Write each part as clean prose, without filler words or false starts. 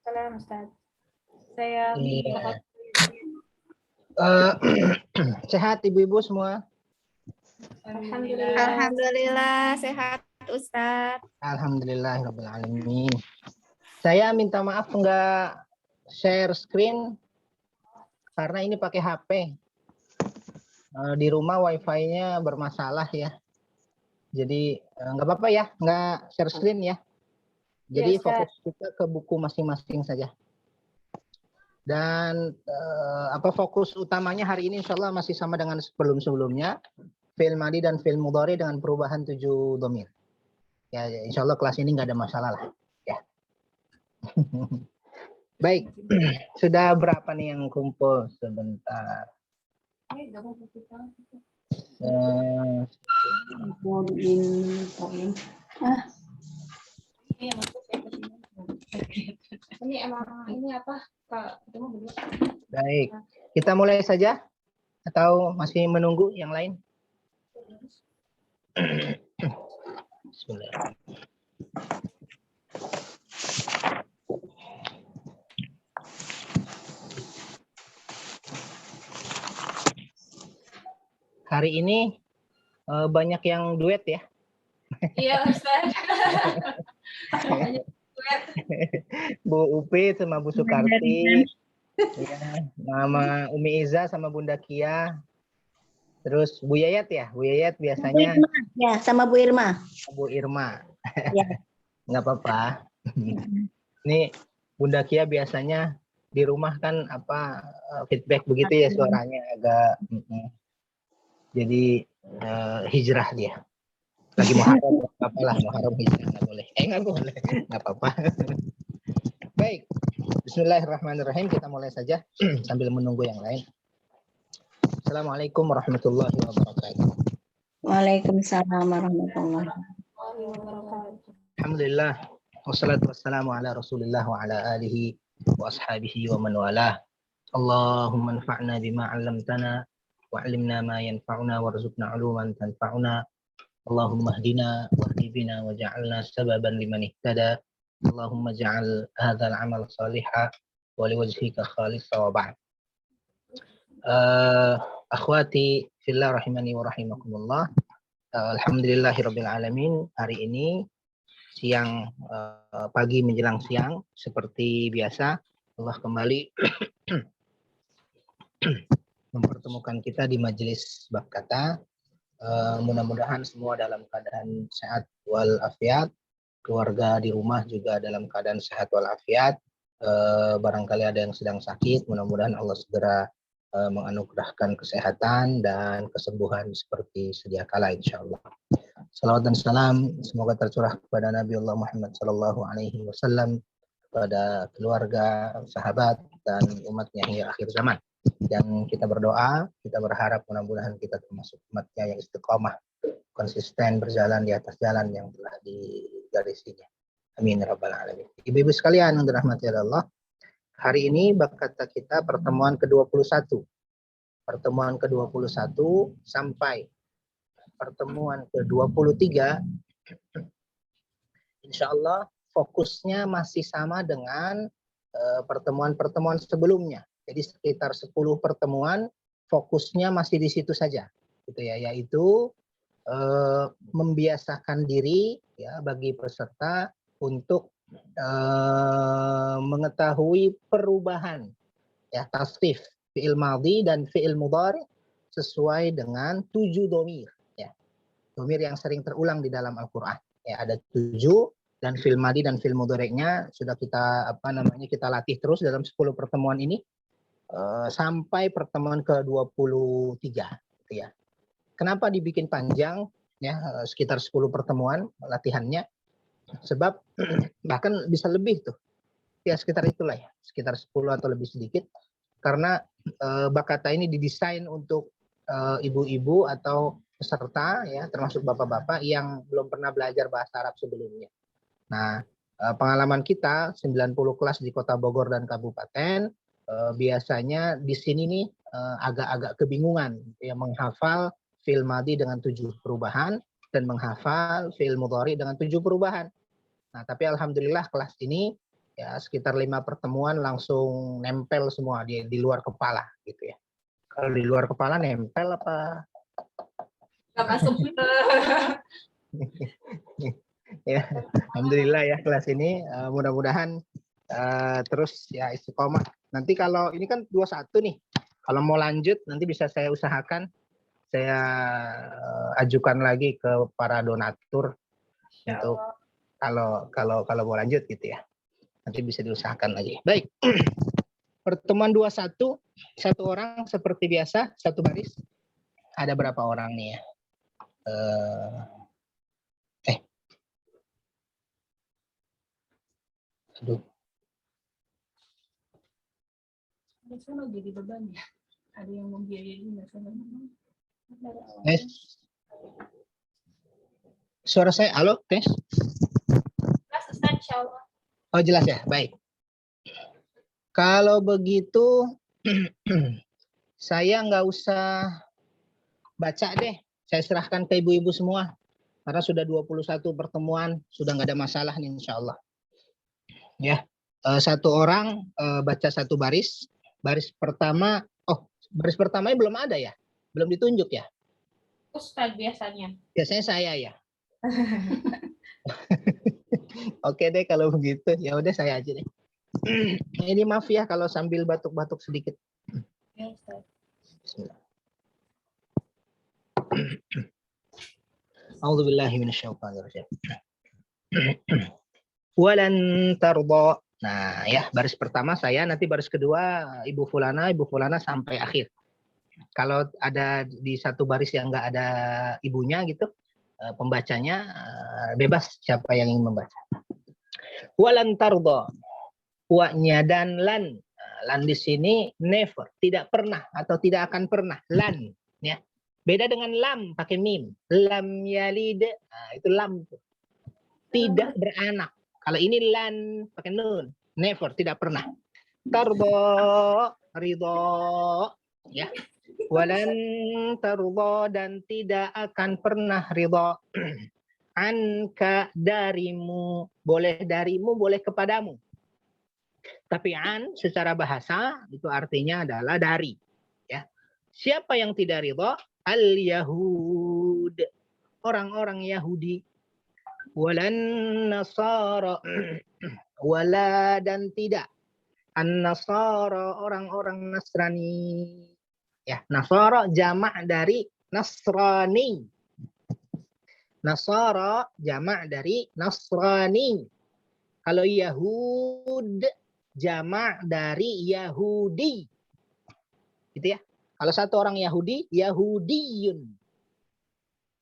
Salam Ustaz. Saya Iya. Sehat ibu-ibu semua? Alhamdulillah sehat Ustadz. Alhamdulillahirabbil alamin. Saya minta maaf nggak share screen karena ini pakai HP. Di rumah wifi-nya bermasalah ya. Jadi nggak apa-apa ya, nggak share screen ya. Jadi fokus kita ke buku masing-masing saja. Dan fokus utamanya hari ini insya Allah masih sama dengan sebelum-sebelumnya. Fi'il madi dan fi'il mudhari dengan perubahan 7 dhamir. Ya, insya Allah kelas ini nggak ada masalah lah. Ya. Baik, sudah berapa nih yang kumpul? Sebentar. Ini emang ini apa? Baik, kita mulai saja atau masih menunggu yang lain? Bismillah. Hari ini banyak yang duet ya? Iya Ustaz. Bu Upit sama Bu Sukarti, ya, nama Umi Iza sama Bunda Kia, terus Bu Yayat ya, Bu Yayat biasanya. Ya, sama Bu Irma. Bu Irma, Ya. nggak apa-apa. Ini Bunda Kia biasanya di rumah kan feedback begitu ya suaranya agak, jadi hijrah dia. Lagi Muharram, apalah Muharram hijrah nggak boleh. Nggak boleh, nggak apa-apa. Baik, Bismillahirrahmanirrahim. Kita mulai saja sambil menunggu yang lain. Assalamualaikum warahmatullahi wabarakatuh. Waalaikumsalam warahmatullahi wabarakatuh. Alhamdulillah, wassalatu wassalamu ala Rasulillah wa ala alihi wa ashabihi wa man walah. Allahumma anfa'na bima 'allamtana wa 'allimna ma yanfa'una warzuqna 'uluman tanfa'una. Allahumma hdina wahdi bina waj'alna sababan liman ihtada. Allahumma ja'al hadzal 'amal salihah wa liwajhika khalisa wa ba'd. Akhwati fillah rahimani wa rahimakumullah. Alhamdulillahirabbil alamin. Hari ini siang, pagi menjelang siang seperti biasa Allah kembali mempertemukan kita di majelis bab kata. Mudah-mudahan semua dalam keadaan sehat walafiat, keluarga di rumah juga dalam keadaan sehat walafiat. Barangkali ada yang sedang sakit, mudah-mudahan Allah segera menganugerahkan kesehatan dan kesembuhan seperti sedia kala insyaallah. Salawat dan salam semoga tercurah kepada Nabi Allah Muhammad sallallahu alaihi wasallam, kepada keluarga, sahabat dan umatnya hingga akhir zaman. Dan kita berdoa, kita berharap mudah-mudahan kita termasuk umatnya yang istiqomah, konsisten berjalan di atas jalan yang telah digarisinya. Amin ya rabbal alamin. Ibu-ibu sekalian yang dirahmati Allah, hari ini bab kata kita pertemuan ke-21. Pertemuan ke-21 sampai pertemuan ke-23, insya Allah fokusnya masih sama dengan pertemuan-pertemuan sebelumnya. Jadi sekitar 10 pertemuan fokusnya masih di situ saja, gitu ya, yaitu membiasakan diri ya bagi peserta untuk mengetahui perubahan ya tasrif fi'il madhi dan fi'il mudhari sesuai dengan 7 dhamir ya. Dhamir yang sering terulang di dalam Al-Qur'an. Ya, ada 7 dan fi'il madhi dan fi'il mudhari'nya sudah kita kita latih terus dalam 10 pertemuan ini sampai pertemuan ke-23 gitu ya. Kenapa dibikin panjang ya, sekitar 10 pertemuan latihannya? Sebab bahkan bisa lebih tuh. Ya sekitar itulah ya, sekitar 10 atau lebih sedikit. Karena Bakata ini didesain untuk ibu-ibu atau peserta ya, termasuk bapak-bapak yang belum pernah belajar bahasa Arab sebelumnya. Nah, pengalaman kita 90 kelas di Kota Bogor dan Kabupaten, biasanya di sini nih agak-agak kebingungan ya menghafal fi'il madhi dengan 7 perubahan dan menghafal fi'il mudhari dengan 7 perubahan. Nah, tapi alhamdulillah kelas ini ya sekitar 5 pertemuan langsung nempel semua di luar kepala gitu ya. Kalau di luar kepala nempel apa? Nggak masuk. Ya, alhamdulillah ya kelas ini mudah-mudahan terus ya istiqomah. Nanti kalau ini kan 21 nih. Kalau mau lanjut nanti bisa saya usahakan saya ajukan lagi ke para donatur untuk kalau mau lanjut gitu ya. Nanti bisa diusahakan lagi. Baik. Pertemuan 21 satu orang seperti biasa, satu baris. Ada berapa orang nih ya? Aduh. Biasanya jadi beban ya. Ada yang membiayai biasanya. Tes. Suara saya, halo, tes. Mas Ustaz, insyaallah. Oh jelas ya, baik. Kalau begitu, saya nggak usah baca deh. Saya serahkan ke ibu-ibu semua. Karena sudah 21 pertemuan, sudah nggak ada masalah nih insya Allah. Ya, satu orang baca satu baris. Baris pertama, baris pertamanya belum ada ya? Belum ditunjuk ya? Ustaz biasanya. Biasanya saya ya. Oke deh kalau begitu, ya udah saya aja deh. Ini maaf ya kalau sambil batuk-batuk sedikit. Ya, Ustaz. Bismillah. A'udzubillahi minasyaitonirrajim. Walan tarda. Nah, ya baris pertama saya, nanti baris kedua Ibu Fulana sampai akhir. Kalau ada di satu baris yang enggak ada ibunya gitu, pembacanya bebas siapa yang ingin membaca. Walan tarda. Wa-nya dan lan. Lan di sini never, tidak pernah atau tidak akan pernah. Lan, ya. Beda dengan lam pakai mim. Lam yalid, itu lam. Tidak beranak. Kalau ini lan pakai nun. Never, tidak pernah. Tarda, ridho, ya. Walan tarda dan tidak akan pernah ridho. Anka darimu, boleh darimu, boleh kepadamu. Tapi an secara bahasa itu artinya adalah dari. Ya. Siapa yang tidak ridho? Al-Yahud. Orang-orang Yahudi. Walan Nasara. Wala dan tidak. An-Nasara, orang-orang Nasrani. Ya, Nasara jamak dari Nasrani. Nasara jamak dari Nasrani. Kalau Yahud jamak dari Yahudi. Gitu ya. Kalau satu orang Yahudi, Yahudiyun.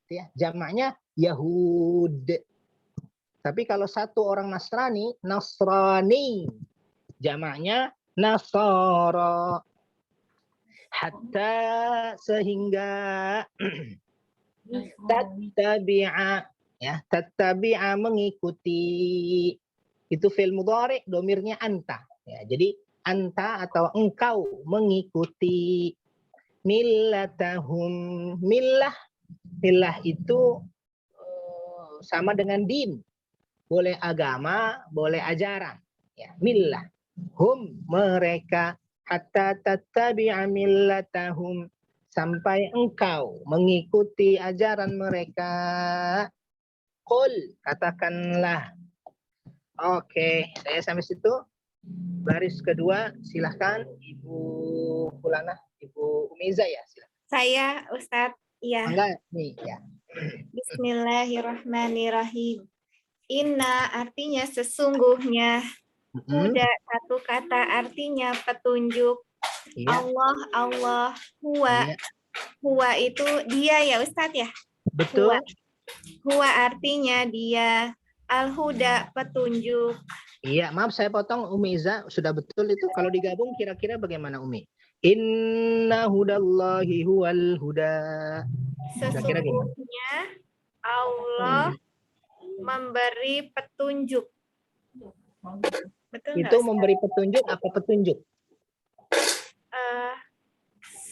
Gitu ya. Jamaknya Yahud. Tapi kalau satu orang Nasrani, Nasrani. Jamaknya Nasara. Hatta sehingga tattabi'a, ya, tattabi'a mengikuti. Itu fi'il mudhari, domirnya anta. Ya, jadi anta atau engkau mengikuti millatahum. Millah itu sama dengan din. Boleh agama, boleh ajaran. Ya, millah. Hum mereka hatta tattabi'a millatahum sampai engkau mengikuti ajaran mereka. Qul katakanlah. Oke, saya sampai situ. Baris kedua, silahkan Ibu Fulana, Ibu Umiza ya, silahkan. Saya Ustadz, ya. Enggak, nih ya. Bismillahirrahmanirrahim. Inna artinya sesungguhnya. Huda satu kata artinya petunjuk. Iya. Allah, huwa. Iya. Huwa itu dia ya Ustadz ya? Betul. Huwa artinya dia. Al-huda petunjuk. Iya, maaf saya potong Umiza, sudah betul itu. Kalau digabung kira-kira bagaimana Umi? Inna hudallahi huwal huda. Sesungguhnya Allah memberi petunjuk. Betul itu nggak, memberi petunjuk apa petunjuk?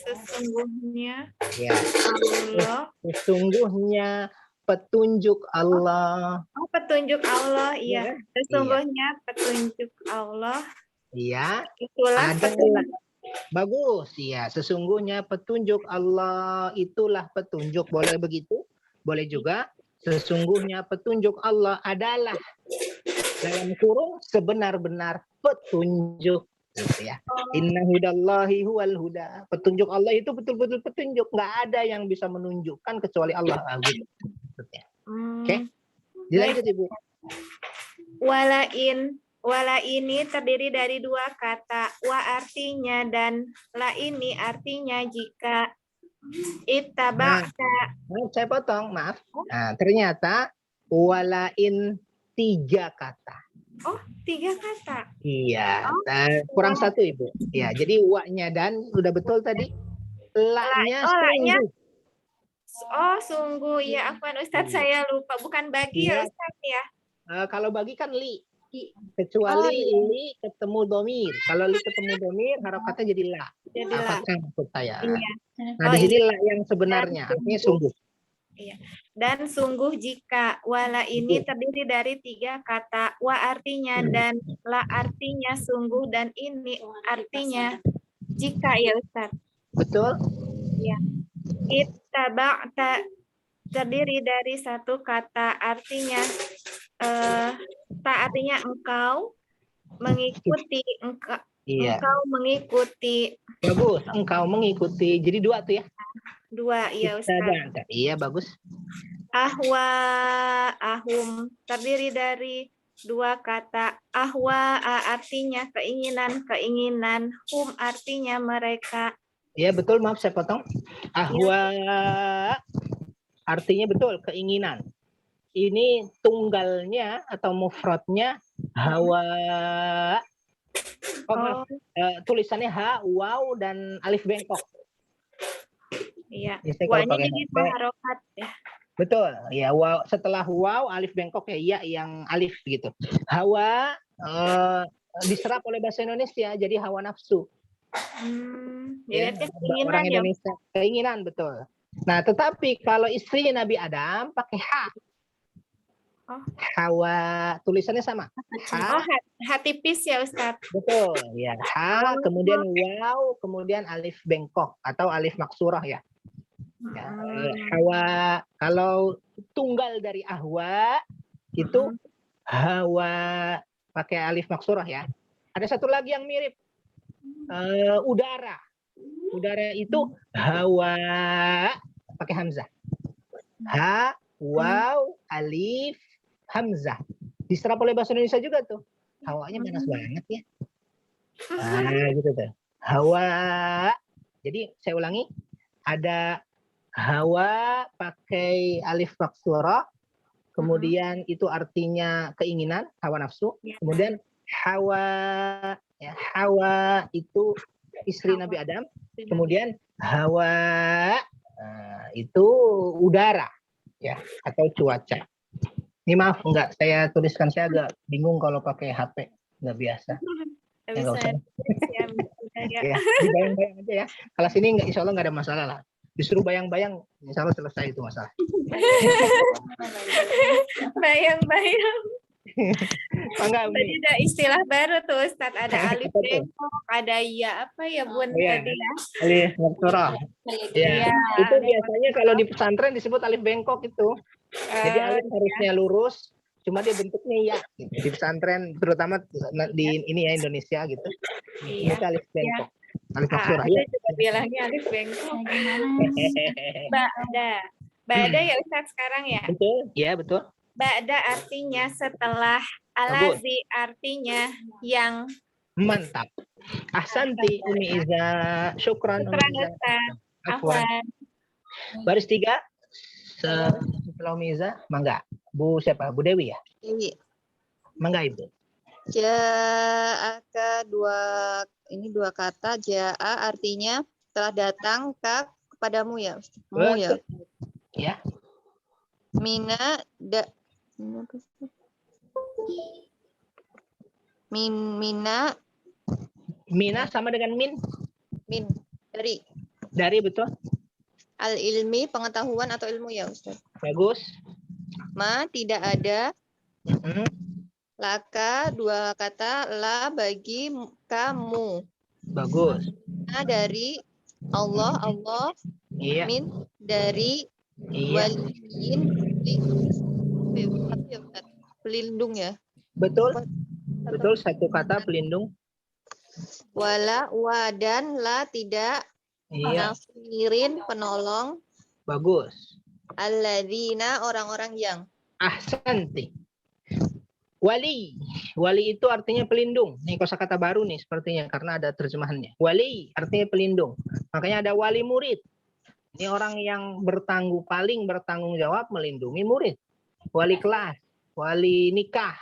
Sesungguhnya Ya. Allah. Sesungguhnya petunjuk Allah. Oh, petunjuk Allah, Iya iya. kan? Sesungguhnya petunjuk Allah Iya, itulah adalah. petunjuk. Bagus, ya. Sesungguhnya petunjuk Allah itulah petunjuk. Boleh begitu? Boleh juga. Sesungguhnya petunjuk Allah adalah dalam kurung sebenar-benar petunjuk. Gitu ya. Inna hudallahi huwal huda. Petunjuk Allah itu betul-betul petunjuk. Nggak ada yang bisa menunjukkan kecuali Allah. Gitu. Oke. Dilanjut Ibu. Wala ini terdiri dari dua kata. Wa artinya dan la ini artinya jika. Ittaba'ta. Saya potong, maaf. Nah, ternyata walain 3 kata. Oh, 3 kata. Iya, kurang 1 Ibu. Ya, jadi wa-nya dan udah betul tadi. La-nya La-nya. sungguh. Oh, sungguh. Ya, afwan Ustadz, saya lupa. Bukan bagi ya, Iya. Ustadz ya. Kalau bagi kan li. Kecuali li ketemu domir. Kalau li ketemu domir, harokatnya jadi la. Jadi la. Fathah maksud saya. Iya. Nah, di sini la yang sebenarnya, artinya sungguh. Iya. Dan sungguh jika wala ini terdiri dari 3 kata. Wa artinya dan la artinya sungguh dan ini artinya jika ya Ustaz. Betul? Iya. Ittaba'ta terdiri dari 1 kata artinya artinya engkau mengikuti Iya. engkau mengikuti. Bagus, engkau mengikuti. Jadi 2 tuh ya. 2 ya Ustaz. Iya, bagus. Ahum terdiri dari 2 kata. Ahwa artinya keinginan, hum artinya mereka. Iya, betul, maaf saya potong. Ahwa artinya betul, keinginan. Ini tunggalnya atau mufradnya hawa. Tulisannya ha, waw dan alif bengkok. Iya. Wa-nya jadi harokat ya. Betul. Ya, waw setelah waw alif bengkok ya yang alif gitu. Hawa diserap oleh bahasa Indonesia jadi hawa nafsu. Ya, keinginan orang Indonesia keinginan betul. Nah, tetapi kalau istri Nabi Adam pakai ha. Hawa tulisannya sama. Ha. Ha tipis ya Ustaz. Betul, ya. Ha, kemudian waw, kemudian alif bengkok atau alif maksurah ya. Ya, hawa kalau tunggal dari ahwa itu hawa pakai alif maksurah ya. Ada satu lagi yang mirip. Udara. Udara itu hawa pakai hamzah. Ha, waw, alif, hamzah. Diserap oleh bahasa Indonesia juga tuh. Hawanya panas banget ya. Nah, gitu tuh. Hawa. Jadi saya ulangi. Ada hawa pakai alif maksurah. Kemudian itu artinya keinginan, hawa nafsu. Kemudian hawa, ya, hawa itu istri Nabi Adam. Kemudian hawa itu udara, ya, atau cuaca. Ini maaf enggak, saya tuliskan, saya agak bingung kalau pakai HP, nggak biasa. Ya, nggak usah. Ya, dibayang-bayang aja ya. Kalau sini nggak, insya Allah nggak ada masalah lah. Disuruh bayang-bayang, insya Allah selesai itu masalah. Bayang-bayang. Enggak, tadi ada istilah baru tuh Ustaz, ada alif bengkok, ada ya apa ya Bun tadi ya? Alif maksurah. Ya, itu biasanya kalau di pesantren disebut alif bengkok itu. Jadi alif harusnya lurus, cuma dia bentuknya ya. Gitu. Di pesantren terutama di ini ya Indonesia gitu. Itu alif bengkok. Alif maksurah ya. Juga bilangnya alif bengkok. Ba'da ya Ustaz sekarang ya? Betul, ya betul. Ba'da artinya setelah, alazi artinya yang. Mantap. Ahsanti Umi Iza. Syukran Umi Iza. Afwan. Baris 3. Setelah Umi Iza, mangga. Bu siapa? Bu Dewi ya? Dewi. Mangga Ibu. Ja'aka dua kata. Ja'a artinya telah datang kepadamu ya. Mu ya. Ya. Mina Mina sama dengan min dari betul. al ilmi pengetahuan atau ilmu ya Ustaz. Bagus. Ma tidak ada. Mm-mm. Laka dua kata la bagi kamu. Bagus. Ma dari Allah, Allah Iya. min dari Iya. waliyin pelindung ya. Betul. Apa? Betul, satu kata pelindung. Wala wa dan la tidak Iya. nasirin penolong Bagus. alladzina orang-orang yang Ahsanti. Wali. Wali itu artinya pelindung. Ini kosakata baru nih sepertinya karena ada terjemahannya. Wali artinya pelindung. Makanya ada wali murid. Ini orang yang paling bertanggung jawab melindungi murid. Wali kelas, wali nikah,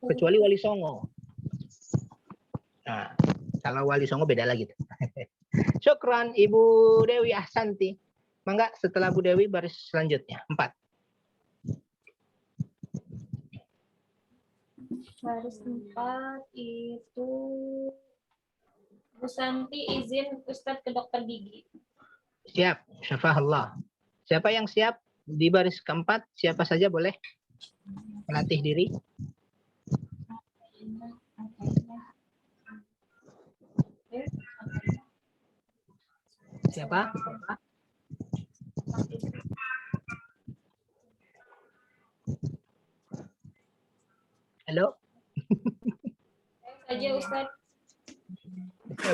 kecuali wali songo. Nah, kalau wali songo beda lagi. Syukran Ibu Dewi Ahsanti. Mangga setelah Bu Dewi baris selanjutnya 4. Baris 4 itu Bu Santi izin Ustadz ke dokter gigi. Siap, syafahullah. Siapa yang siap di baris keempat? Siapa saja boleh melatih diri. Siapa? Halo? Saja Ustadz.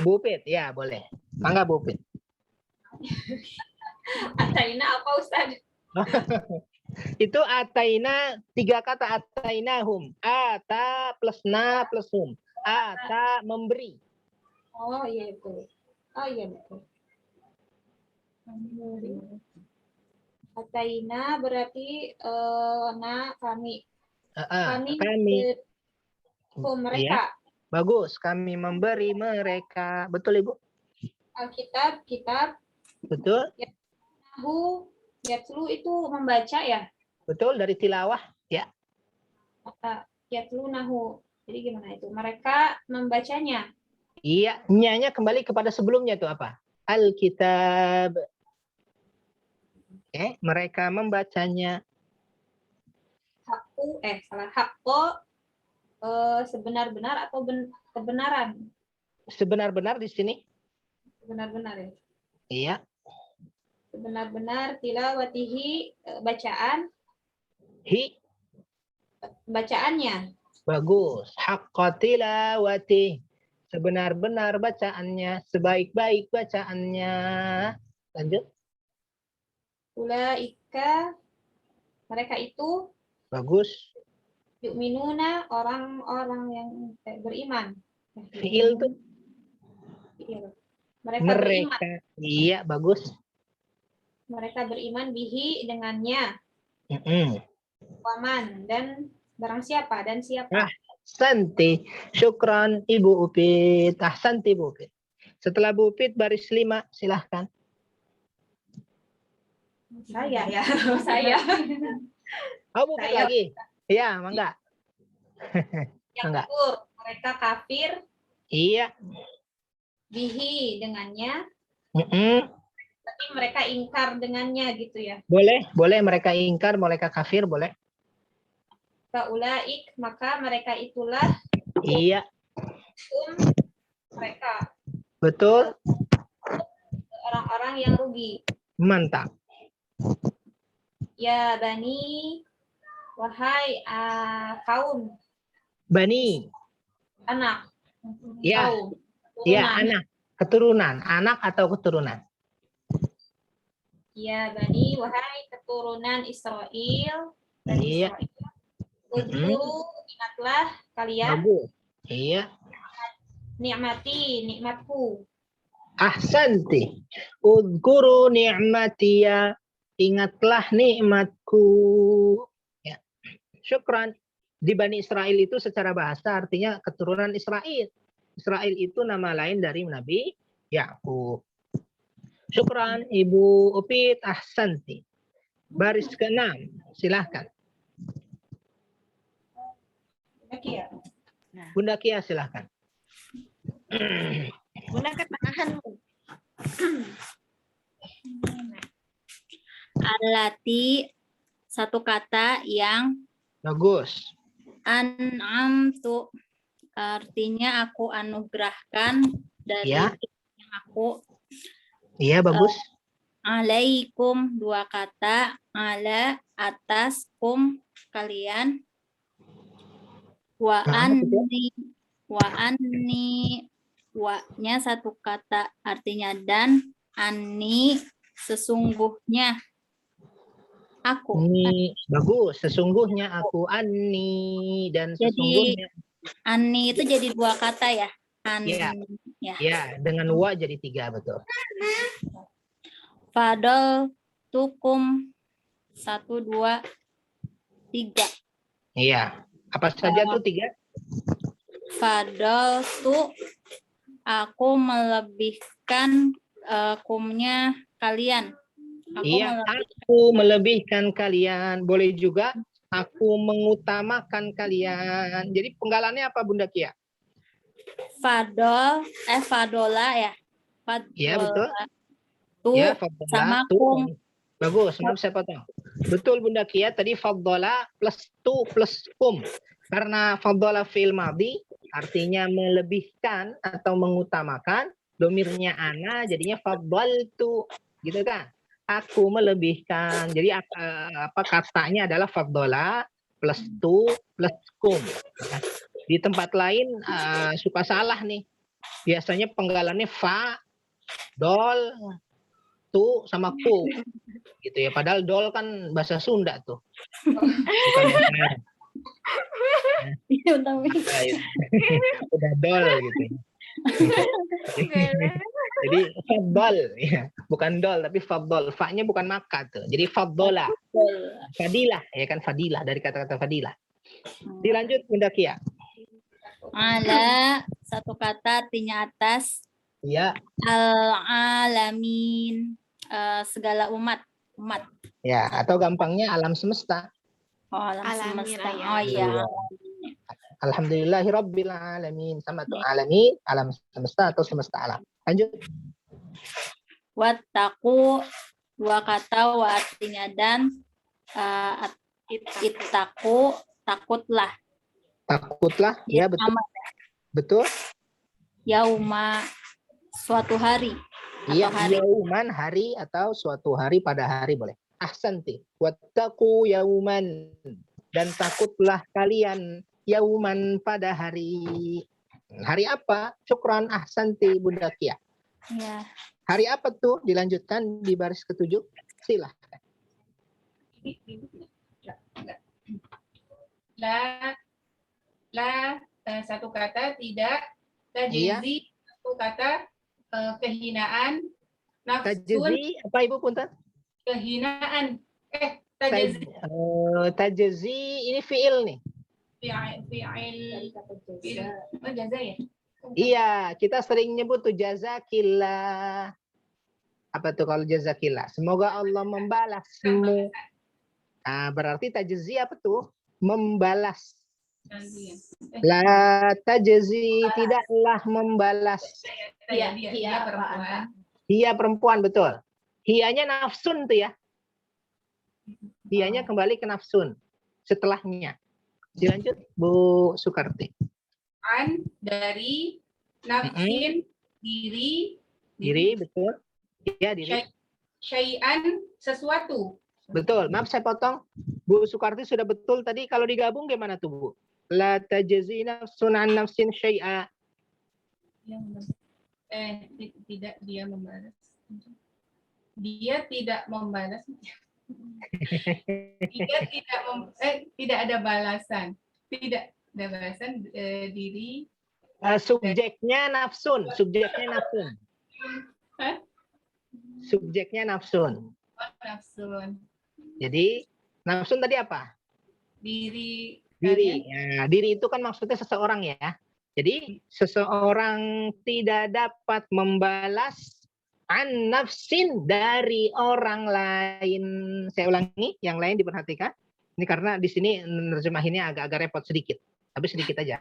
Bu Pit, ya boleh. Mangga Bu Pit. Ataina apa Ustadz? Itu ataina 3 kata atainahum. Ata plus na plus hum. Ata memberi. Oh iya itu. Oh iya betul. Ataina berarti na kami. Kami. Oh, mereka. Ya, bagus. Kami memberi mereka. Betul Ibu? Alkitab, kitab. Betul? Nahu, yatlu itu membaca ya? Betul, dari tilawah. Ya. Yatlu nahu. Jadi gimana itu? Mereka membacanya. Iya, nyanya kembali kepada sebelumnya itu apa? Alkitab. Mereka membacanya. Hakku, salah. Hakko sebenar-benar atau kebenaran? Sebenar-benar di sini. Benar-benar ya. Iya. Benar-benar tilawatihi bacaan. Bacaannya. Bagus. Haqqa tilawati. Sebenar-benar bacaannya, sebaik-baik bacaannya. Lanjut. Ulaika mereka itu Bagus. yu'minuna orang-orang yang beriman. Fiil tuh. Mereka beriman. Iya, bagus. Mereka beriman bihi dengannya. Waman dan barang siapa dan siapa. Ahsanti. Syukran Ibu Upit. Ahsanti Bu Upit. Setelah Bu Upit baris 5, silahkan. Saya ya, saya. Oh, Bu Upit lagi. Iya, mangga. Yang kufur, mereka kafir. Iya. Bihi dengannya. Tapi mereka ingkar dengannya gitu ya. Boleh mereka ingkar, mereka kafir, boleh. Faulaik, maka mereka itulah. Iya. Mereka. Betul. Orang-orang yang rugi. Mantap. Ya bani, wahai kaum. Bani. Anak. Ya. Kaum. Ya, anak. Keturunan. Anak atau keturunan. Ya bani, wahai keturunan Israel. Iya. Ingatlah kalian. Bagus. Iya. Nikmatku. Ahsanti. Udhkuru ni'matiya. Ingatlah nikmatku. Ya. Syukran. Di Bani Israel itu secara bahasa artinya keturunan Israel. Israel itu nama lain dari Nabi Yakub. Syukran Ibu Upit. Ahsanti. Baris ke-6. Silahkan. Bunda Kia silahkan. Bunda ketahan. Alati satu kata yang Bagus. an'amtu, artinya aku anugerahkan dari Ya. yang aku. Iya, bagus. Alaikum, dua kata, ala, atas, kum, kalian. Wa Betul. anni, wa-nya satu kata artinya dan, anni sesungguhnya aku. Ini bagus. Sesungguhnya aku Ani dan Jadi sesungguhnya anni itu jadi dua kata ya. Iya. Ya. ya dengan wa jadi 3 betul. Fadol tukum 1, 2, 3. Iya. Apa saja tuh 3? Fadol tu aku melebihkan kumnya kalian. Iya, aku melebihkan kalian. Boleh juga aku mengutamakan kalian. Jadi penggalannya apa Bunda Kia? Fadola ya. Iya, betul. Tu Ya, faddola, sama tu. kum. Bagus, maaf saya potong. Betul Bunda Kia, tadi faddola plus tu plus kum. Karena faddola fi'il madhi artinya melebihkan atau mengutamakan, domirnya ana jadinya faddaltu, gitu kan? Aku melebihkan. Jadi apa katanya adalah faddola plus tu plus kum. Nah, di tempat lain suka salah nih. Biasanya penggalannya fa, dol, tu sama ku gitu ya, padahal dol kan bahasa Sunda tuh, bukan bahasa Arab. Udah dol gitu ya. Jadi faddal ya, bukan dol tapi faddal, fa-nya bukan maka tuh, jadi faddola, fadilah ya kan, fadilah dari kata-kata fadilah. Dilanjut Bunda Kia. Ala satu kata artinya atas. Ya. Al-alamin, segala umat. Ya, atau gampangnya alam semesta. Oh, alam Alamir, semesta. ya. Oh iya. Alhamdulillahirabbil alamin, sama tuh alamin, alam semesta atau semesta alam. Lanjut. Wattaku, dua kata wa artinya dan, ittaku, takutlah. Takutlah, ya betul. Betul. Yauma, suatu hari. Iya, Atau hari. yauman hari atau suatu hari, pada hari boleh. Ahsanti. Wattaqu yauman, dan takutlah kalian yauman pada hari. Hari apa? Syukran, ahsanti Bunda Kia. Ya. Hari apa tuh? Dilanjutkan di baris ke-7. Silahkan. La satu kata tidak, tajzi satu kata kehinaan, nafsun Tajzi apa Ibu punten? kehinaan, tajzi Tajzi ini fiil nih. fi'il jaza ya. Iya, kita sering nyebut tuh jazakillah. Apa tuh kalau jazakillah? Semoga Allah membalasmu. Nah, berarti tajzi apa tuh? Membalas. La tajzi, tidaklah membalas. Dia perempuan. Dia perempuan, betul. Hianya nafsun tuh ya. Hianya kembali ke nafsun. Setelahnya. Dilanjut Bu Sukarti. An dari nafsin diri betul. Iya, diri. Syai'an sesuatu. Betul. Maaf saya potong. Bu Sukarti sudah betul tadi, kalau digabung gimana tuh Bu? La tajzi nafsun an nafsin syai'a. Tidak dia membalas. Dia tidak membalas. Tidak ada balasan. Tidak ada balasan diri. Subjeknya nafsun. Subjeknya nafsun. Subjeknya nafsun. Nafsun. Jadi nafsun tadi apa? Diri. Nah, diri itu kan maksudnya seseorang ya. Jadi seseorang tidak dapat membalas an nafsin dari orang lain. Saya ulangi, yang lain diperhatikan. Ini karena di sini nerjemahinnya agak-agak repot sedikit. Tapi sedikit aja.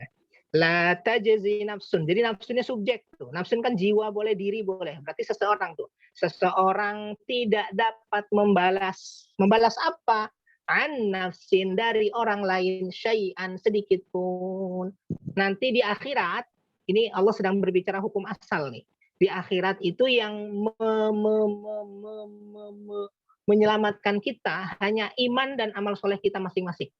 La tajzi nafsun. Jadi nafsunnya subjek tuh. Nafsun kan jiwa boleh, diri boleh. Berarti seseorang tuh. Seseorang tidak dapat membalas. Membalas apa? an nafsin dari orang lain syai'an sedikit pun. Nanti di akhirat, ini Allah sedang berbicara hukum asal nih. Di akhirat itu yang menyelamatkan kita hanya iman dan amal soleh kita masing-masing.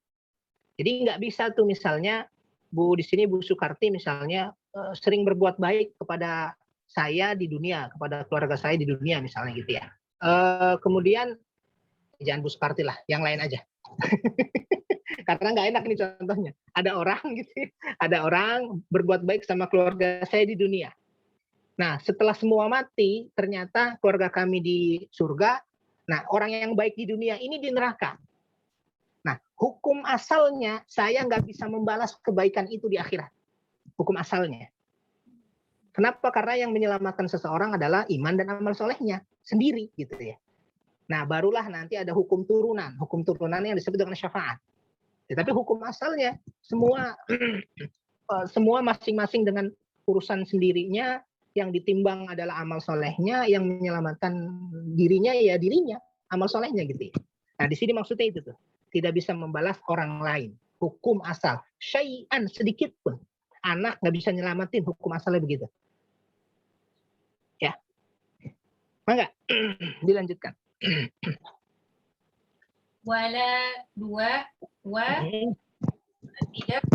Jadi nggak bisa tuh misalnya Bu di sini Bu Sukarti misalnya sering berbuat baik kepada saya di dunia, kepada keluarga saya di dunia misalnya gitu ya. Kemudian jangan Bu Sukarti lah, yang lain aja. Karena nggak enak nih contohnya. Ada orang gitu, ada orang berbuat baik sama keluarga saya di dunia. Nah, setelah semua mati, ternyata keluarga kami di surga. Nah, orang yang baik di dunia ini di neraka. Nah, hukum asalnya saya nggak bisa membalas kebaikan itu di akhirat. Hukum asalnya. Kenapa? Karena yang menyelamatkan seseorang adalah iman dan amal solehnya sendiri gitu ya. Nah, barulah nanti ada hukum turunan. Hukum turunan yang disebut dengan syafaat. Tapi hukum asalnya semua masing-masing dengan urusan sendirinya, yang ditimbang adalah amal solehnya, yang menyelamatkan dirinya ya dirinya, amal solehnya gitu. Nah, di sini maksudnya itu tuh. Tidak bisa membalas orang lain. Hukum asal. Syai'an sedikit pun. Anak nggak bisa nyelamatin, hukum asalnya begitu. Ya. Maka dilanjutkan. Wala dua tidak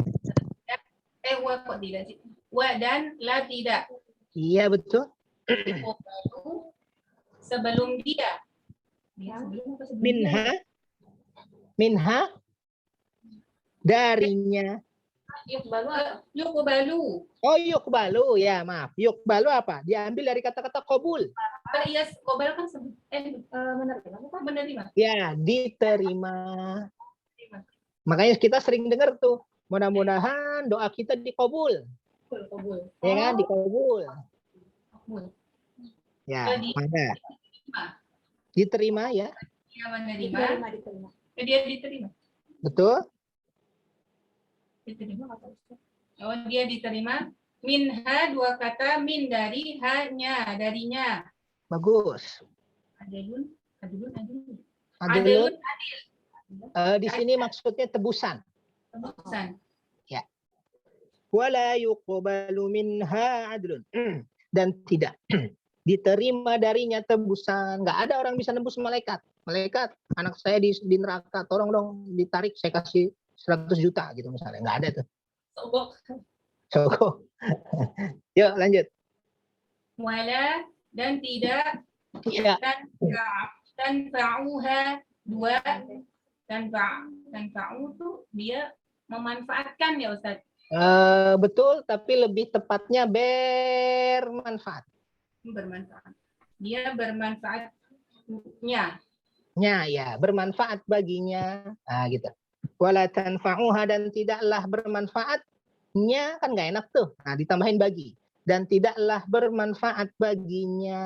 wa kok tidak sih? Wa dan la tidak. Iya betul. Sebelum dia. Sebelum apa sebelum Minha. Minha. Darinya. Yuqbalu. Oh yukbalu ya maaf. Yukbalu apa? Diambil dari kata-kata qabul. Iya, qobal kan menerima. Ya diterima. Makanya kita sering dengar tuh. Mudah-mudahan doa kita dikabul. Qabul. Ya kan dikabul. Qabul. Ya Jadi, mana? Diterima ya. Dia menerima. Dia diterima. Betul. Diterima kata Ustaz. Oh, dia diterima. Minha dua kata, min dari, hanya darinya. Bagus. Adilun. Adilun. Di sini maksudnya tebusan. Tebusan. Ya. Wala yuqbalu minha adlun. Dan tidak diterima darinya tebusan. Nggak ada orang bisa nembus malaikat. Malaikat, anak saya di neraka, tolong dong ditarik, saya kasih 100 juta gitu misalnya. Nggak ada tuh. Sogok. Yuk lanjut. Wala dan tidak. Ya. Tanfa'uha dua. Tanfa'u tuh dia memanfaatkan ya Ustaz. Betul, tapi lebih tepatnya bermanfaat. Bermanfaat. Dia bermanfaatnya. Ya, bermanfaat baginya. Nah, gitu. Wala tanfa'uha dan tidaklah bermanfaatnya, kan nggak enak tuh. Nah, ditambahin bagi. Dan tidaklah bermanfaat baginya.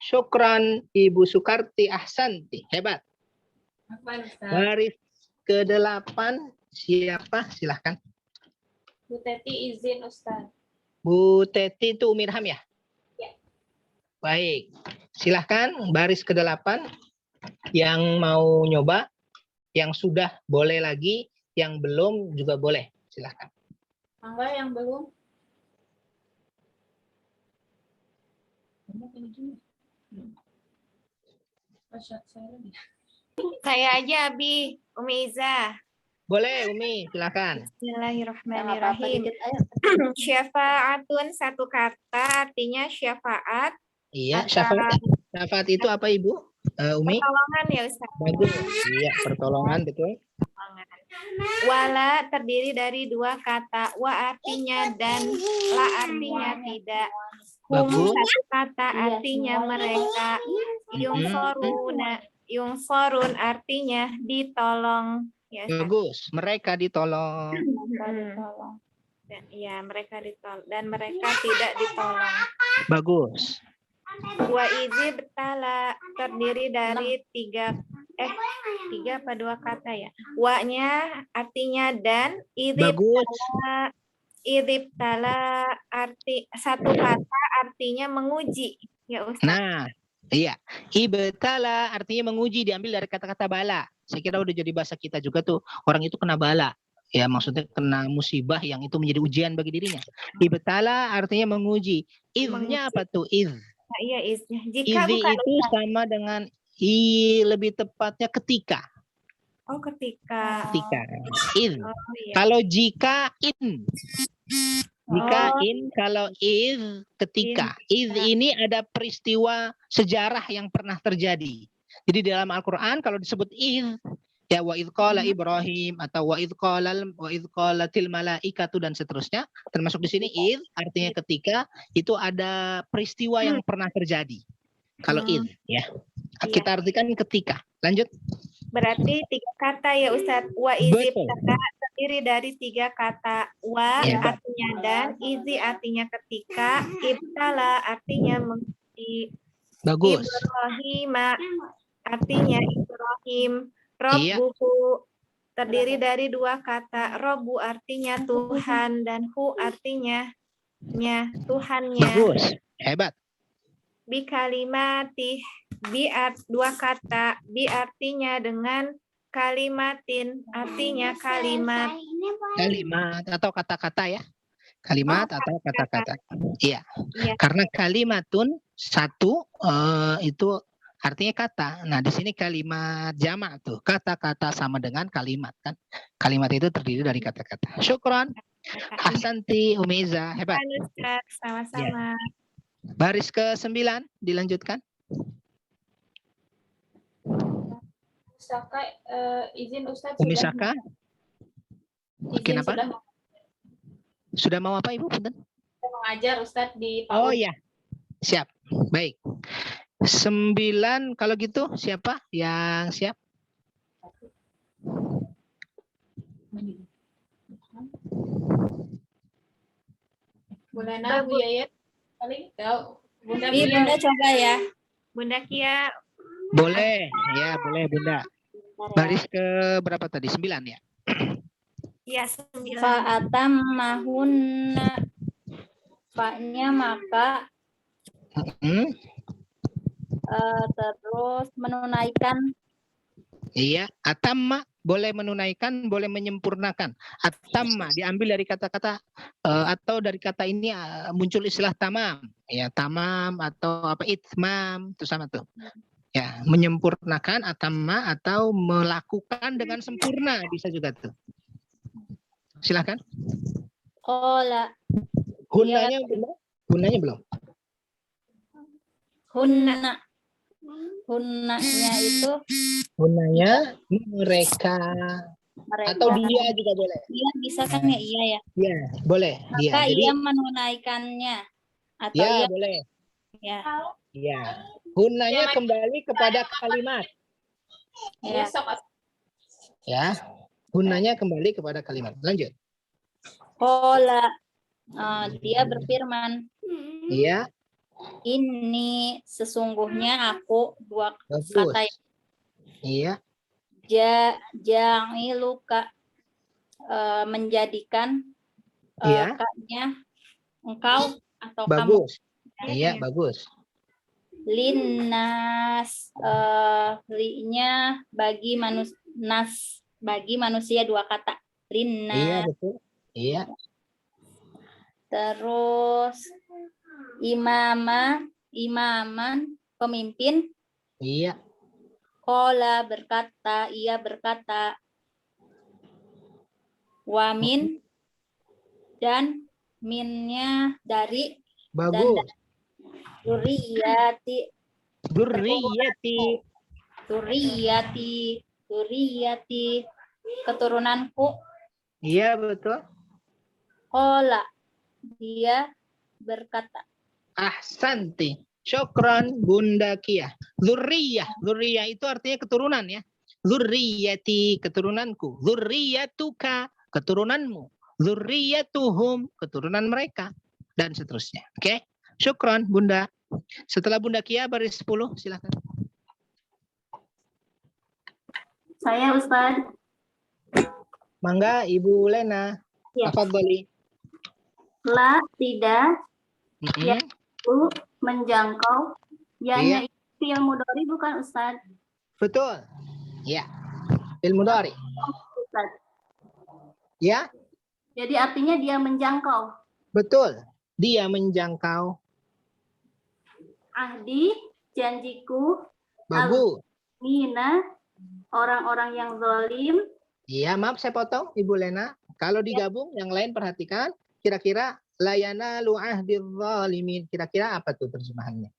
Syukran Ibu Sukarti, ahsanti. Hebat. Apa Ustaz? Baris ke-8 siapa? Silahkan. Bu Teti izin Ustaz. Bu Teti itu Umi Ilham ya? Ya. Baik. Silahkan baris ke-8 yang mau nyoba, yang sudah boleh lagi, yang belum juga boleh. Silahkan. Mangga yang belum. Saya aja Abi, Umi Iza. Boleh Umi, silahkan. Bismillahirrahmanirrahim. Syafa'atun satu kata artinya syafaat. Iya, syafaat. Syafaat itu apa Ibu? Umi? Pertolongan ya Ustaz. Bagus. Iya, pertolongan betul. Wala terdiri dari dua kata, wa artinya dan la artinya tidak. Bagus. Satu kata artinya mereka. Yungsorun artinya ditolong. Ya, Ustaz. Bagus. Mereka ditolong. Ya, mereka ditolong dan mereka tidak ditolong. Bagus. Wa izi betala terdiri dari tiga apa dua kata ya. Wa-nya artinya dan, Bagus. idibtala arti satu kata artinya menguji ya Ustaz. Nah, Iya. Ibtala artinya menguji, diambil dari kata-kata bala. Saya kira udah jadi bahasa kita juga tuh. Orang itu kena bala. Ya, maksudnya kena musibah yang itu menjadi ujian bagi dirinya. Ibtala artinya menguji. Iznya apa tuh? Iz. Nah, iya isnya. Jika Izi bukan itu Ustaz. sama dengan lebih tepatnya ketika. Oh, ketika. Ketika. Iz. Oh, iya. Kalau jika in. Jika Oh, in, kalau iz ketika. Iz ini ada peristiwa sejarah yang pernah terjadi. Jadi dalam Al-Qur'an kalau disebut iz, ya wa idz qala Ibrahim atau wa idz qalatil malaikatu dan seterusnya, termasuk di sini iz artinya ketika, itu ada peristiwa yang pernah terjadi. Kalau iz ya. Kita artikan ketika. Lanjut. berarti 3 kata ya Ustadz. Wa izi kata terdiri dari 3 kata. Wa artinya dan, izi artinya ketika, ibtala artinya menguji, Bagus. Ibrahim artinya Ibrahim, Robbuhu terdiri dari 2 kata. Robbu artinya Tuhan dan hu artinya Tuhannya. Bagus. Hebat. Bi kalimatih, 2 kata, bi artinya dengan, kalimatin artinya kalimat. Kalimat atau kata-kata ya. Kalimat atau kata-kata. Iya. Iya. Karena kalimatun satu itu artinya kata. Nah, di sini kalimat jamak tuh. Kata-kata sama dengan kalimat kan. Kalimat itu terdiri dari kata-kata. Syukron. Ahsanti Umiza. Hebat. Ustaz, sama-sama. Ya. Baris ke-9 dilanjutkan. Saka, izin Ustaz. Umi Saka. Izin Kenapa? Sudah mau apa Ibu? Punten? Mengajar Ustaz di PAUD. Oh ya. Siap. Baik. 9 kalau gitu siapa yang siap? Bunda Bu Yayat. Paling tahu. Bunda Bu Bunda Yayat. coba ya. Bunda Kia, Boleh. Ya, boleh Bunda. Baris ke berapa tadi? 9 ya? ya 9. Fa'atam mahunna. Fa-nya maka, terus menunaikan. Iya, atamma boleh menunaikan, boleh menyempurnakan. Atamma diambil dari kata-kata atau dari kata ini muncul istilah tamam. Ya, tamam atau apa itmam itu sama tuh. Ya, menyempurnakan atamma atau melakukan dengan sempurna bisa juga tuh. Silakan. Qala. Hunnanya belum? Hunnanya belum? Hunna. Hunnanya itu Hunnanya mereka atau dia juga boleh. Dia bisa kan ya, iya ya. Iya, boleh. Dia. Maka Jadi ia menunaikannya atau ya ia boleh. ya. Iya. Hunnanya kembali kepada kalimat. Ya. Ya. Hunnanya kembali kepada kalimat. Lanjut. Qala. Dia berfirman. Iya. Ini sesungguhnya aku, 2 Bagus. kata. Iya. Ja'iluka, menjadikan, Iya. kaknya engkau atau Bagus. kamu. Iya, bagus. Linnas, li-nya bagi manusia 2 kata. Linnas. Iya, betul. Iya. Terus imaman, pemimpin. Iya. Qala berkata, ia berkata. Wamin, dan minnya dari. Bagus. Dan Duriyati, keturunanku. Iya, betul. Qala, dia berkata. Ahsanti. Syukran Bunda Kia. Dzurriyah itu artinya keturunan ya. Dzurriyyati, keturunanku. Dzurriyyatuka, keturunanmu. Dzurriyyatuhum, keturunan mereka. Dan seterusnya. Oke. Syukran Bunda. Setelah Bunda Kia baris 10, silakan. Saya Ustaz. Mangga Ibu Lena. Ya. Tafadhali. La, tidak. Yaitu menjangkau. Yanya Iya. itu fi'il mudhari bukan Ustaz? Betul. Ya. Fi'il mudhari. Ustaz. Ya, Jadi artinya dia menjangkau. betul. Dia menjangkau. Ahdi, janjiku, Bagus. mina, orang-orang yang zalim. Iya, maaf saya potong Ibu Lena. Kalau digabung yang lain perhatikan, kira-kira layana lu ahdi zalimin. Kira-kira apa tuh terjemahannya?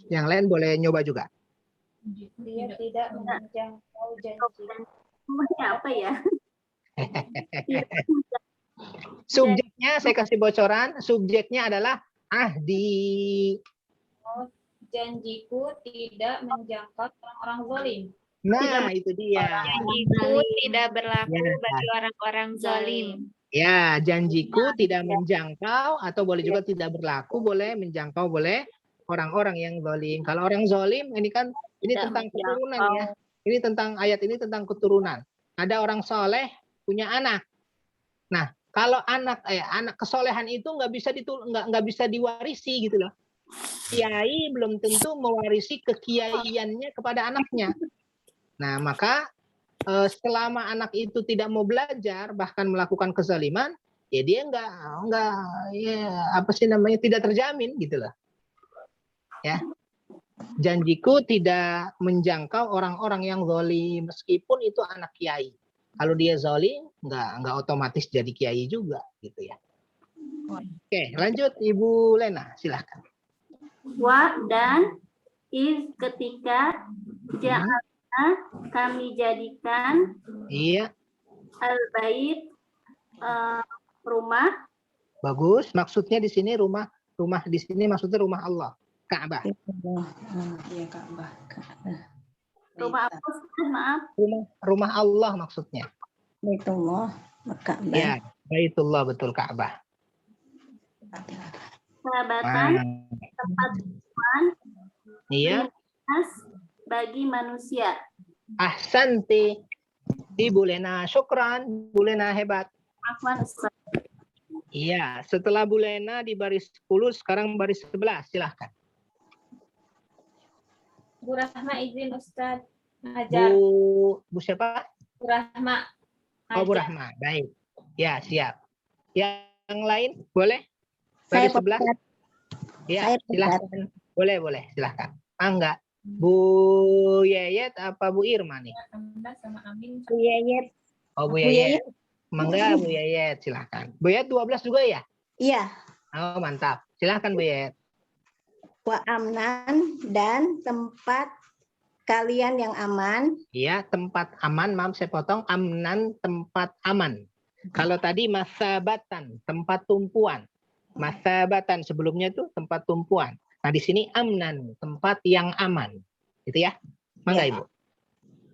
Yang lain boleh nyoba juga. Dia tidak menjangkau janji. Semuanya apa ya? Subjeknya saya kasih bocoran, subjeknya adalah ahdi. Janjiku tidak menjangkau orang-orang zalim. Nah, itu dia. Janjiku tidak berlaku Ya. bagi orang-orang zalim. Ya, janjiku tidak menjangkau atau boleh juga tidak berlaku, boleh menjangkau, boleh orang-orang yang zalim. Kalau orang zalim ini kan ini Tidak tentang menjangkau. keturunan ya. Ini tentang ayat ini tentang keturunan. Ada orang soleh punya anak. Nah, kalau anak kesolehan itu nggak bisa diwarisi gitu loh. Kiai belum tentu mewarisi kekiaiannya kepada anaknya. Nah, maka selama anak itu tidak mau belajar bahkan melakukan kezaliman, ya dia tidak terjamin gitu loh. Ya. Janjiku tidak menjangkau orang-orang yang zalim meskipun itu anak kiai. Kalau dia zalim nggak otomatis jadi kiai juga gitu ya. Oke, lanjut Ibu Lena, silahkan. Wa dan is ketika ja'alna kami jadikan Iya, al-bait rumah. bagus. Maksudnya di sini rumah di sini maksudnya rumah Allah, Ka'bah. Iya, Ka'bah. Rumah apa Ustaz? Maaf. Rumah Allah maksudnya. Baitullah, Ka'bah. Ya, Baitullah betul Ka'bah. Sahabatan tempat tujuan Iya. bagi manusia. Ahsanti. Ibu Lena, syukran. Bu Lena hebat. Afwan Ustaz. Iya, setelah Bu Lena di baris 10, sekarang baris 11. Silahkan. Bu Rahma izin Ustaz ngajar. Bu siapa? Bu Rahma. Oh, Bu ngajar. Rahma. Baik. Ya, siap. Yang lain boleh? Saya Baris 11? Ustaz. Ya, Saya silahkan. Boleh, silahkan. Enggak. Bu Yayet apa Bu Irma nih? Anda sama Amin. Bu Yayet. Oh, Bu Bu Yayet. Mangga Bu Yayet, silahkan. Bu Yayet 12 juga ya? Iya. Oh, mantap. Silahkan Bu Yayet. Wa amnan dan tempat kalian yang aman. Iya, tempat aman. Maaf saya potong. Amnan, tempat aman. Kalau tadi masabatan, tempat tumpuan. Masabatan sebelumnya itu tempat tumpuan. Nah, di sini amnan, tempat yang aman. Gitu ya. Mangga Ya. Ibu.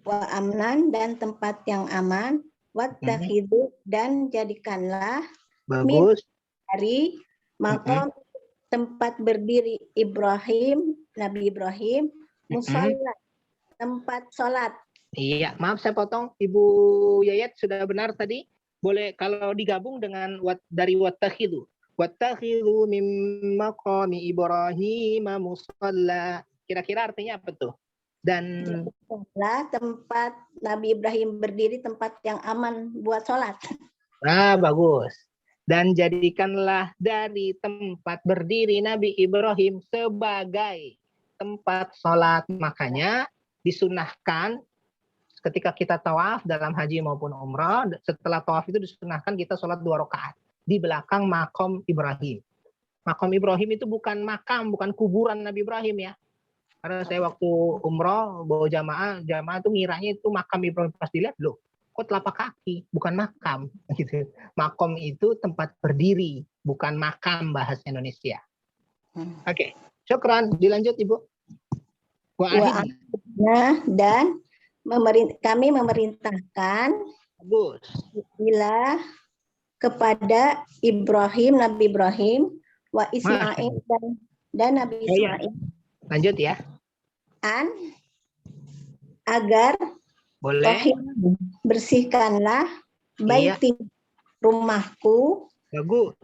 Wa amnan dan tempat yang aman. Wattakhidhu dan jadikanlah Bagus. dari makom tempat berdiri Nabi Ibrahim, musola, tempat sholat. Iya, maaf saya potong. Ibu Yayat sudah benar tadi. Boleh kalau digabung dengan dari wattakhidhu. Wattakhidhu mim maqami Ibrahim mushalla. Kira-kira artinya apa tuh? Dan Tempat Nabi Ibrahim berdiri, tempat yang aman buat sholat. bagus. Dan jadikanlah dari tempat berdiri Nabi Ibrahim sebagai tempat sholat. Makanya disunahkan ketika kita tawaf dalam haji maupun umrah, setelah tawaf itu disunahkan kita sholat 2 rakaat di belakang makom Ibrahim. Makom Ibrahim itu bukan makam, bukan kuburan Nabi Ibrahim ya. Karena saya waktu umrah bawa jamaah tuh ngiranya itu makam Ibrahim, pas dilihat loh, kok telapak kaki, bukan makam gitu. Makom itu tempat berdiri, bukan makam bahasa Indonesia. Oke, syukran. Dilanjut Ibu. Nah, dan kami memerintahkan Bagus. bila kepada Ibrahim, Nabi Ibrahim, wa Ismail dan Nabi Ismail. Lanjut ya. Agar Boleh. bersihkanlah baiti rumahku Bagus.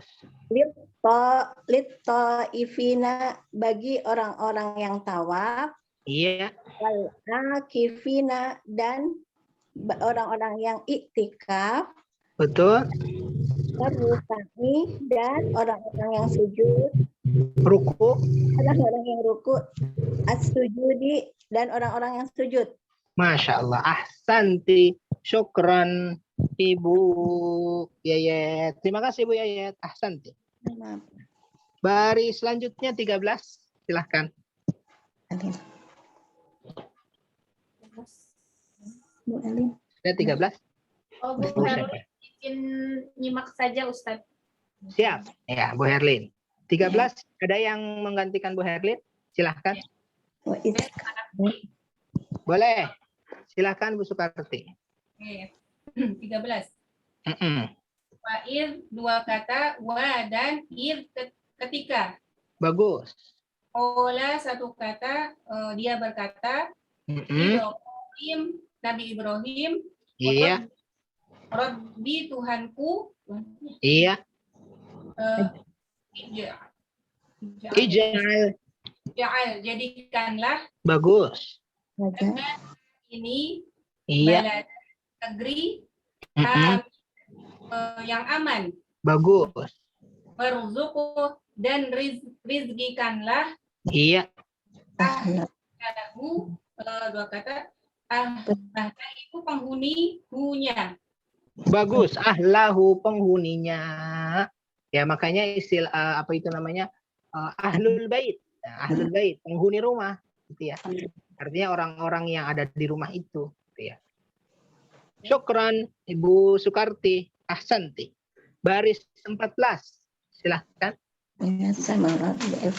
Lit-ta'ifina bagi orang-orang yang tawaf, Iya, wal akifina dan orang-orang yang iktikaf, betul. warrukai dan orang-orang yang sujud, Ruku. orang-orang yang ruku, as-sujudi dan orang-orang yang sujud. Masya Allah. Ahsanti. Syukran Ibu Yayet. Terima kasih Bu Yayet. Ahsanti. Maaf, Baris selanjutnya 13. Silahkan. Alin. Bu Alin. Ada 13. Oh, Bu Bu Herlin, siapa? izin nyimak saja Ustadz. Siap. Ya, Bu Herlin. 13. Ada yang menggantikan Bu Herlin? Silahkan. Wa is- Boleh. Silahkan Bu Sukarti. Oke. 13. Mm-mm. Wa'ir dua kata, wa dan ir ketika. Bagus. Ola satu kata, dia berkata, Mm-mm. Ibrahim, Nabi Ibrahim, Iya. Rabbi Tuhanku, Iya. Ijal. jadikanlah Bagus. Raja. ini Iya. balad negeri Mm-mm. yang aman. Bagus. Warzuqhu dan rizkikanlah Iya. Ahla. lahu dua kata bahkan itu penghuni hunya. Bagus. Ahlahu penghuninya. Ya makanya istilah apa itu namanya ahlul bait. Nah, ahlul bait penghuni rumah gitu ya. Artinya orang-orang yang ada di rumah itu gitu ya. Syukran Ibu Sukarti. Ahsanti. Baris 14. Silahkan. Ya, sama Bu F.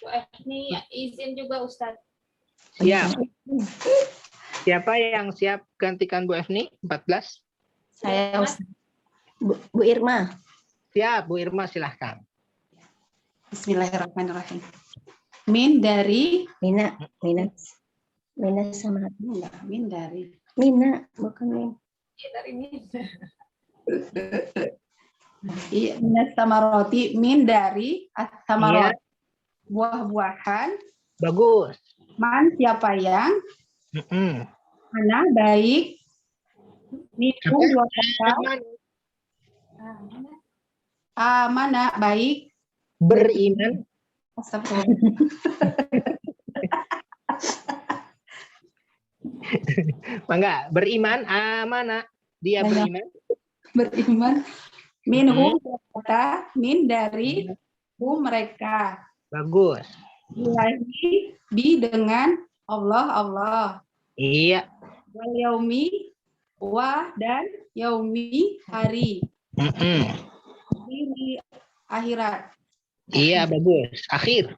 Bu Efni izin juga Ustadz. Siap. Siapa yang siap gantikan Bu Efni? 14. Saya Bu Irma. Siap, Bu Irma silahkan. Bismillahirrahmanirrahim. Min dari Mina sama min dari Mina, bukan Min. Dari ini. iya min sama roti min dari sama Iya. roti buah-buahan Bagus. man siapa yang Mm-mm. mana baik itu Apa? dua kata mana baik Beriman. Astagfirullah. Enggak, beriman amanah. Dia beriman. Beriman minhum kata min dari mereka Bagus. ilahi di dengan Allah Iya. wal yaumi wa dan yaumi hari Mm-mm. di akhirat. Iya, bagus. Akhir.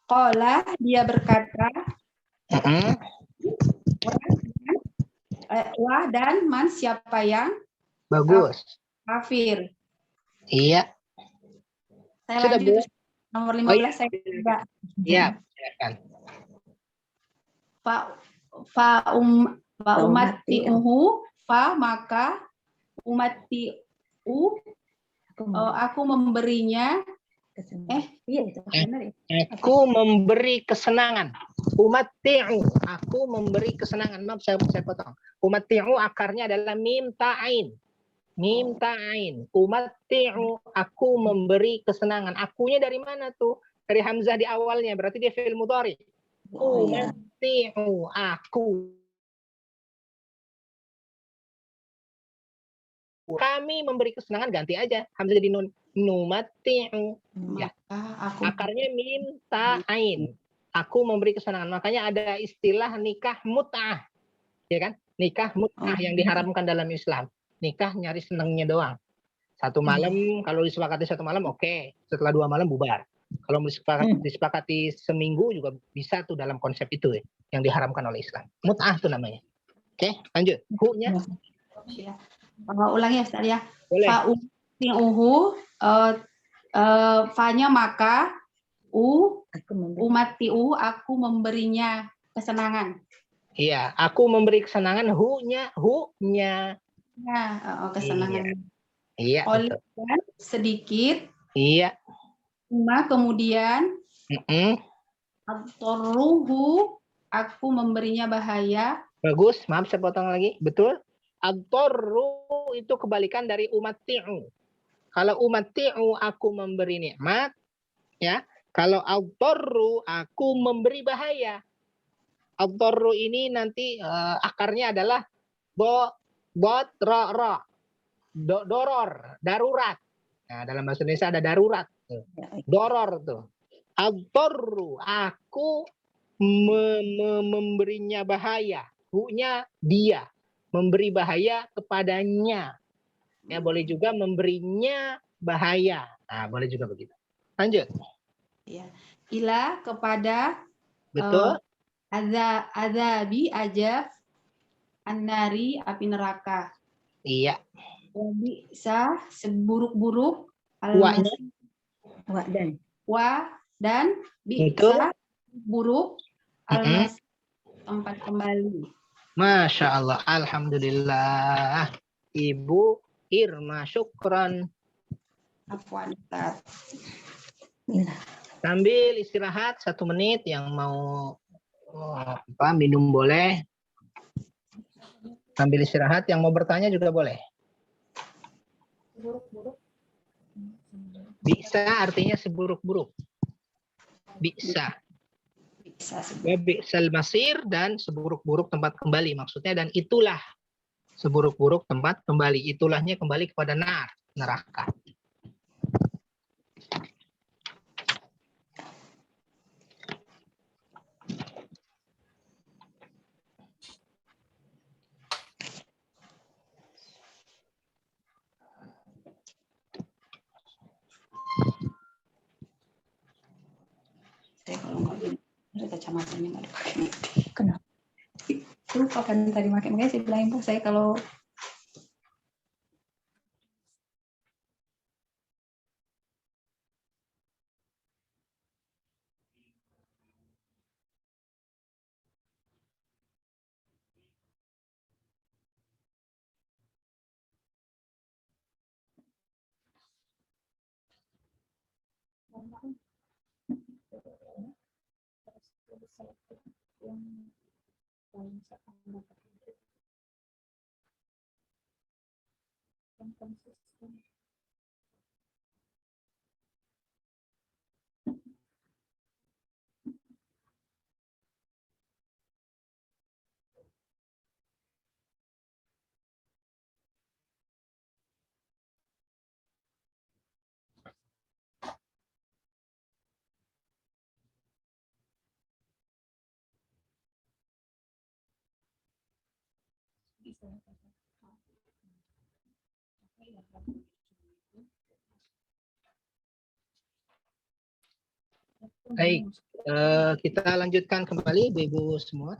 Qala dia berkata Mm-mm. wa dan man siapa yang Bagus. kafir. Iya. Saya Sudah, Bu. lanjut nomor 15 Oh, iya. saya tidak. Iya, silakan. Fa umati'uhu fa maka umati'u aku memberinya Iya itu benar ya. Aku memberi kesenangan. Umati'u. Aku memberi kesenangan. Maaf, saya potong. Umati'u akarnya adalah mim ta'ain. Mim ta'ain. Umati'u. Aku memberi kesenangan. Akunya dari mana tuh? Dari hamzah di awalnya. Berarti dia fi'il mudhari. Oh, ya. Umati'u. Aku. Kami memberi kesenangan, ganti aja. Hamzah jadi nun. Numati'u. Ya. maka aku Akarnya mim ta'ain. Aku memberi kesenangan. Makanya ada istilah nikah mut'ah. Ya kan? Nikah mut'ah yang diharamkan dalam Islam. Nikah nyari senangnya doang. Satu malam, kalau disepakati satu malam, oke. Setelah 2 malam bubar. Kalau disepakati seminggu juga bisa tuh dalam konsep itu ya, yang diharamkan oleh Islam. Mut'ah tuh namanya. Oke, lanjut. Hu-nya ya. Ulangi ya Ustaz ya. boleh. Fa umati'uhu fa-nya maka Aku memberi. umati'u aku memberinya kesenangan. Iya, aku memberi kesenangan. Hu-nya Ya, kesenangan. Iya, betul. Olehkan sedikit. Iya. Kemudian Mm-mm. Adtorruhu, aku memberinya bahaya. Bagus, maaf saya potong lagi. Betul. Ad-darru itu kebalikan dari umati'u. Kalau umati'u aku memberi nikmat, ya. Kalau ad-darru aku memberi bahaya. Ad-darru ini nanti akarnya adalah ra. Doror, darurat. Nah, dalam bahasa Indonesia ada darurat. Doror tuh. Ad-darru aku memberinya bahaya. Hu-nya dia. Memberi bahaya kepadanya. Ya, boleh juga memberinya bahaya. Nah, boleh juga begitu. Lanjut. Ya. Ila kepada Betul. azabi aja annari api neraka. Iya. Bisa seburuk-buruk Wa-nya. dan Betul. bisa buruk almas tempat kembali. Masya Allah. Alhamdulillah. Ibu Irma, syukran. Afwan, Ustaz. Sambil istirahat 1 menit, yang mau minum boleh. Sambil istirahat, yang mau bertanya juga boleh. Bisa artinya seburuk-buruk. Bisa. Ya, bi'sal masir dan seburuk-buruk tempat kembali. Maksudnya dan itulah seburuk-buruk tempat kembali. Itulahnya kembali kepada neraka. Saya kalau nggak ada kacamatanya nggak dipakai. Kenapa? Lupa kan tadi pakai, makanya saya bilang ibu saya kalau Baik, kita lanjutkan kembali Ibu-ibu semua.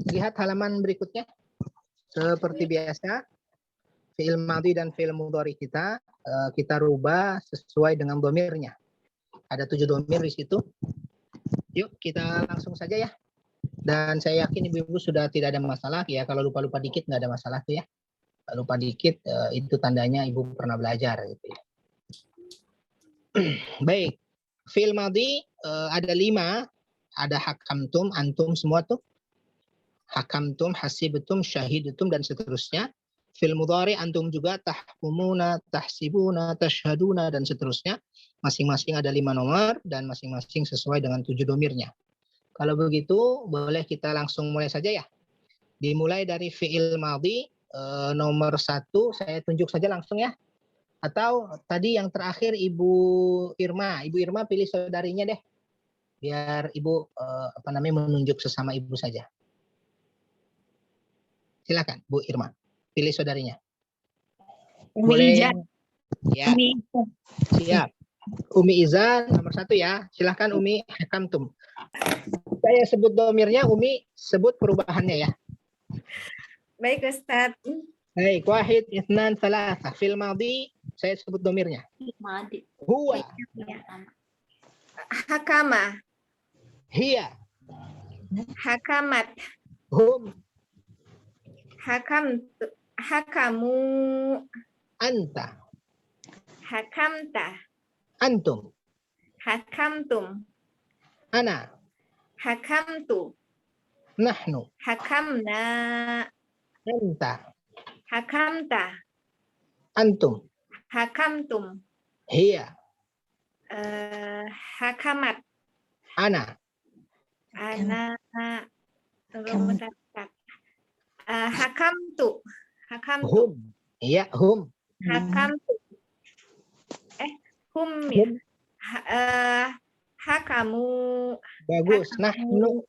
Lihat halaman berikutnya. Seperti biasa, fi'il madhi dan fi'il mudhari kita rubah sesuai dengan domirnya. Ada 7 domir di situ. Yuk kita langsung saja ya. Dan saya yakin ibu-ibu sudah tidak ada masalah ya. Kalau lupa-lupa dikit nggak ada masalah tuh ya. Lupa dikit itu tandanya ibu pernah belajar gitu ya. Baik, fi'il madhi ada 5. Ada hakamtum, antum semua tuh. Hakamtum, hasibtum, syahidtum dan seterusnya. Fi'il mudhari antum juga, tahkumuna, tahsibuna, tashhaduna dan seterusnya. Masing-masing ada 5 nomor dan masing-masing sesuai dengan 7 domirnya. Kalau begitu boleh kita langsung mulai saja ya. Dimulai dari fi'il madhi nomor 1 saya tunjuk saja langsung ya. Atau tadi yang terakhir Ibu Irma pilih saudarinya deh. Biar Ibu menunjuk sesama Ibu saja. Silakan Bu Irma, pilih saudarinya. Boleh ya. Siap. Umi Izan nomor 1 ya. Silakan Umi hakamtum. Saya sebut domirnya, Umi sebut perubahannya ya. Baik Ustaz. Baik, wahid, itsnan, tsalatsa. Fil madhi saya sebut domirnya. Huwa. Hakama. Hiya. Hakamat. Hum. Hakamu. anta, hakamta, antum, hakamtum, ana, hakamtu, nahnu, hakamna, anta, hakamta, antum, hakamtum, hiya, hakamat, ana, ana, hakamtu, hakamtu, hum, iya, hum, hakamtu, hum ya, hum, hakamu, bagus, nahnu,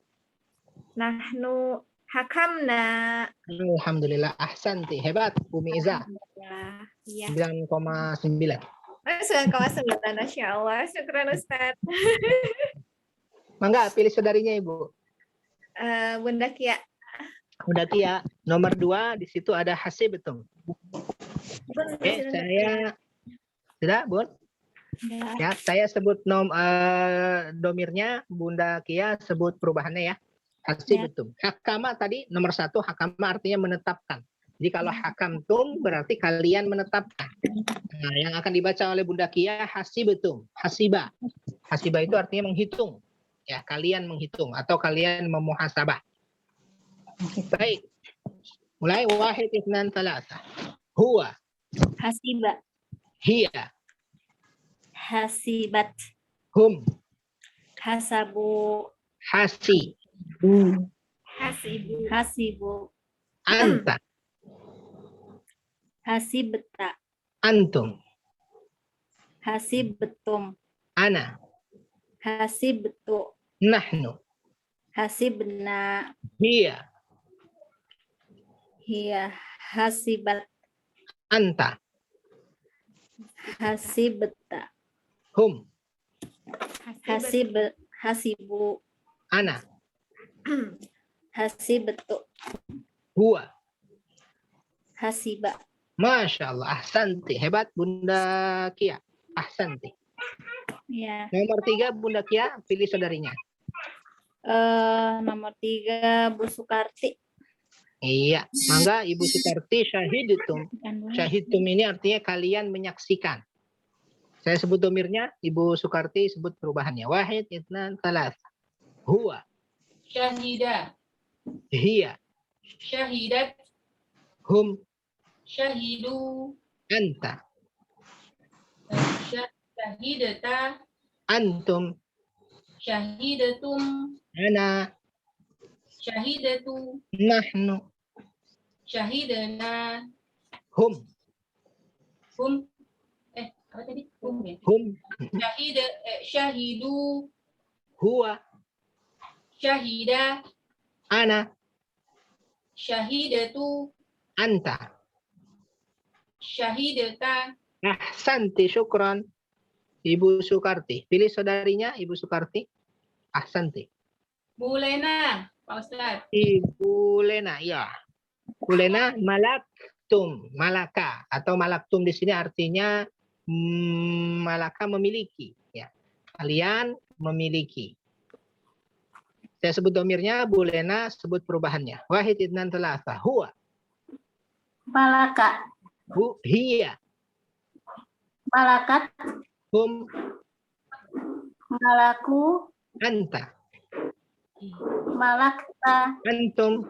nahnu, hakamna. alhamdulillah, ahsanti, hebat, Umi Iza, Ya, 9,9. 9,9, Masya Allah. Syukran Ustaz. Mangga, pilih saudarinya Ibu. Bunda Kia. Bunda Kia, nomor 2, di situ ada hasibtum. Bun, Oke, saya, sudah, Bun? Ya, saya sebut domirnya, Bunda Kia sebut perubahannya ya. Hasibtum. Hakama tadi nomor 1, hakama artinya menetapkan. Jadi kalau hakamtum berarti kalian menetapkan. Nah, yang akan dibaca oleh Bunda Kia hasibtum, hasiba. Hasiba itu artinya menghitung. Ya, kalian menghitung atau kalian memuhasabah. Baik. Mulai 1, 2, 3. Huwa, Hasiba. hiya, Hasibat. hum, Hasabu. hasi, Hasibu. Hasibu. anta, Hasibta. antum, Hasibtum. ana, Hasibtu. nahnu, Hasibna. hiya, Hiya. Hasibat. anta, Hasibta. hum, Hasibu. ana, Hasibtu. huwa. Hasiba. Masya Allah, ahsanti. Hebat Bunda Kia. Ahsanti. Ya. Nomor 3 Bunda Kia, pilih saudarinya. Nomor 3 Bu Sukarti. Iya, mangga Ibu Sukarti, syahidtum. Syahidtum ini artinya kalian menyaksikan. Saya sebut domirnya, Ibu Sukarti sebut perubahannya. 1, 2, 3. Huwa, Syahida. hiya, Syahidat. hum, Syahidu. anta, Syahidata. antum, Syahidatum. ana, Syahidatu. nahnu, Syahidana. hum, Hum. Apa tadi? Hum ya. hum, Syahidu. huwa, Syahida. ana, Syahidatu. anta. Syahidata. Ahsanti, syukran. Ibu Sukarti. Pilih saudarinya, Ibu Sukarti. Ahsanti. Bu Lena, Pak Ustadz. Ibu Lena, ya. Bu Lena, malaktum, malaka. Atau malaktum di sini artinya malaka memiliki. Ya. Kalian memiliki. Saya sebut domirnya, Bu Lena sebut perubahannya. 1, 2, 3. Huwa. Malaka. Hiya. Malakat. Hum. Malaku. Anta. Malakta. Antum.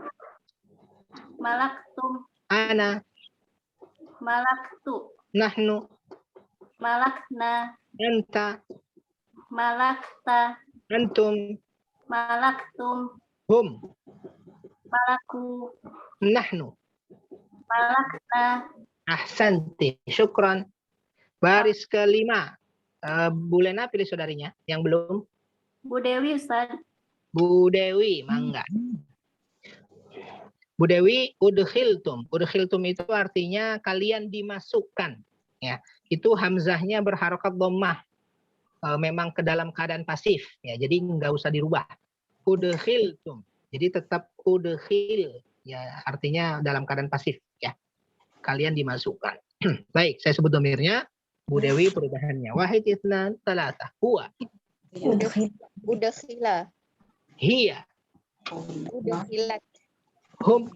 Malaktum. Ana. Malaktu. Nahnu. Malakna. Anta. Malakta. Antum. Malaktum. Hum. Malaku. Nahnu. Malakna. Ahsanti. Syukran. Baris kelima. Bu Lena pilih saudarinya yang belum. Bu Dewi, Ustaz. Bu Dewi, mangga. Bu Dewi, udkhiltum. Udkhiltum itu artinya kalian dimasukkan. Ya, itu hamzahnya berharokat dhammah. Memang ke dalam keadaan pasif. Ya, jadi nggak usah dirubah. Udkhiltum. Jadi tetap udkhil. Ya, artinya dalam keadaan pasif. Ya, kalian dimasukkan. Baik, saya sebut domirnya. Bu Dewi perubahannya. 1, 2, 3. Huwa. Udakhila. Hiya. Udakhilat. Hum.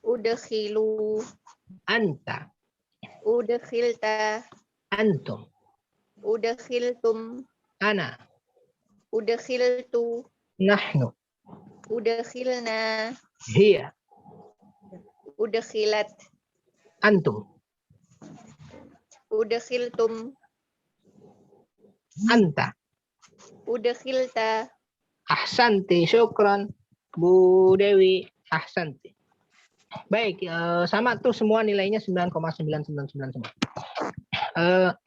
Udakhilu. Anta. Udkhilta. Antum. Udkhiltum. Ana. Udkhiltu. Nahnu. Udkhilna. Hiya. Udkhilat. Antum. Udkhiltum. Anta. Udkhilta. Ahsanti. Syukran. Bu Dewi. Ahsanti. Baik, sama tuh semua nilainya 9,999 semua.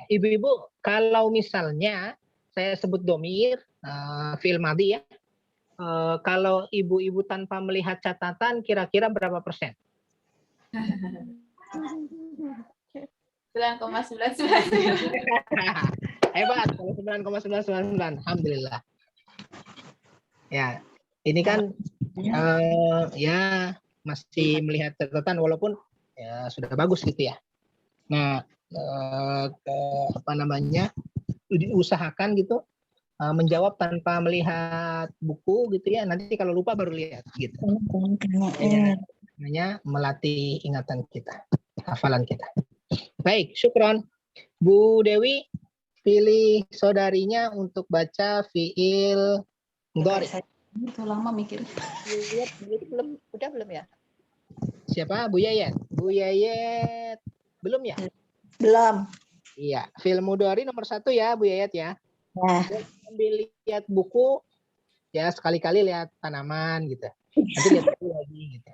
Ibu-ibu, kalau misalnya saya sebut domir, fi'il madhi ya, kalau ibu-ibu tanpa melihat catatan, kira-kira berapa persen? 9,999. Hebat, kalau 9,999. Alhamdulillah. Ya, ini kan ya masih melihat catatan walaupun ya sudah bagus gitu ya. Nah, apa namanya, diusahakan gitu menjawab tanpa melihat buku gitu ya. Nanti kalau lupa baru lihat gitu. Ya, namanya melatih ingatan kita, hafalan kita. Baik, syukron. Bu Dewi, pilih saudarinya untuk baca fiil mudhari. Itu lama mikir. Belum, udah belum ya? Siapa? Bu Yayat. Bu Yayat belum ya? Belum. Iya, fiil mudhari nomor 1 ya, Bu Yayat ya. Nah, Sambil lihat buku, ya sekali-kali lihat tanaman gitu. Nanti lihat buku lagi gitu.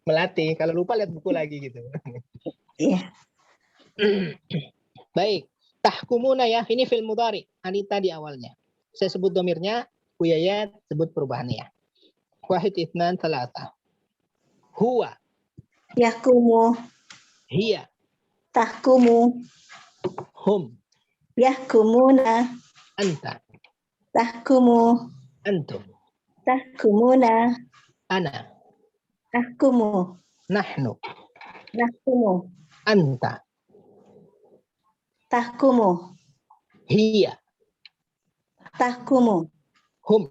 Melatih, kalau lupa lihat buku lagi gitu. iya. Baik, tahkumuna ya, ini fiil mudhari. Anita di awalnya. Saya sebut domirnya, Bu Yayat sebut perubahannya. Wahid, itsnan, tsalatsa. Huwa, Yahkumu, hiya, tahkumu, hum, yahkumuna, anta, tahkumu, antum, tahkumuna, ana, ahkumu, nahnu, nahkumu, anta, tahkumu, hiya, tahkumu, hum,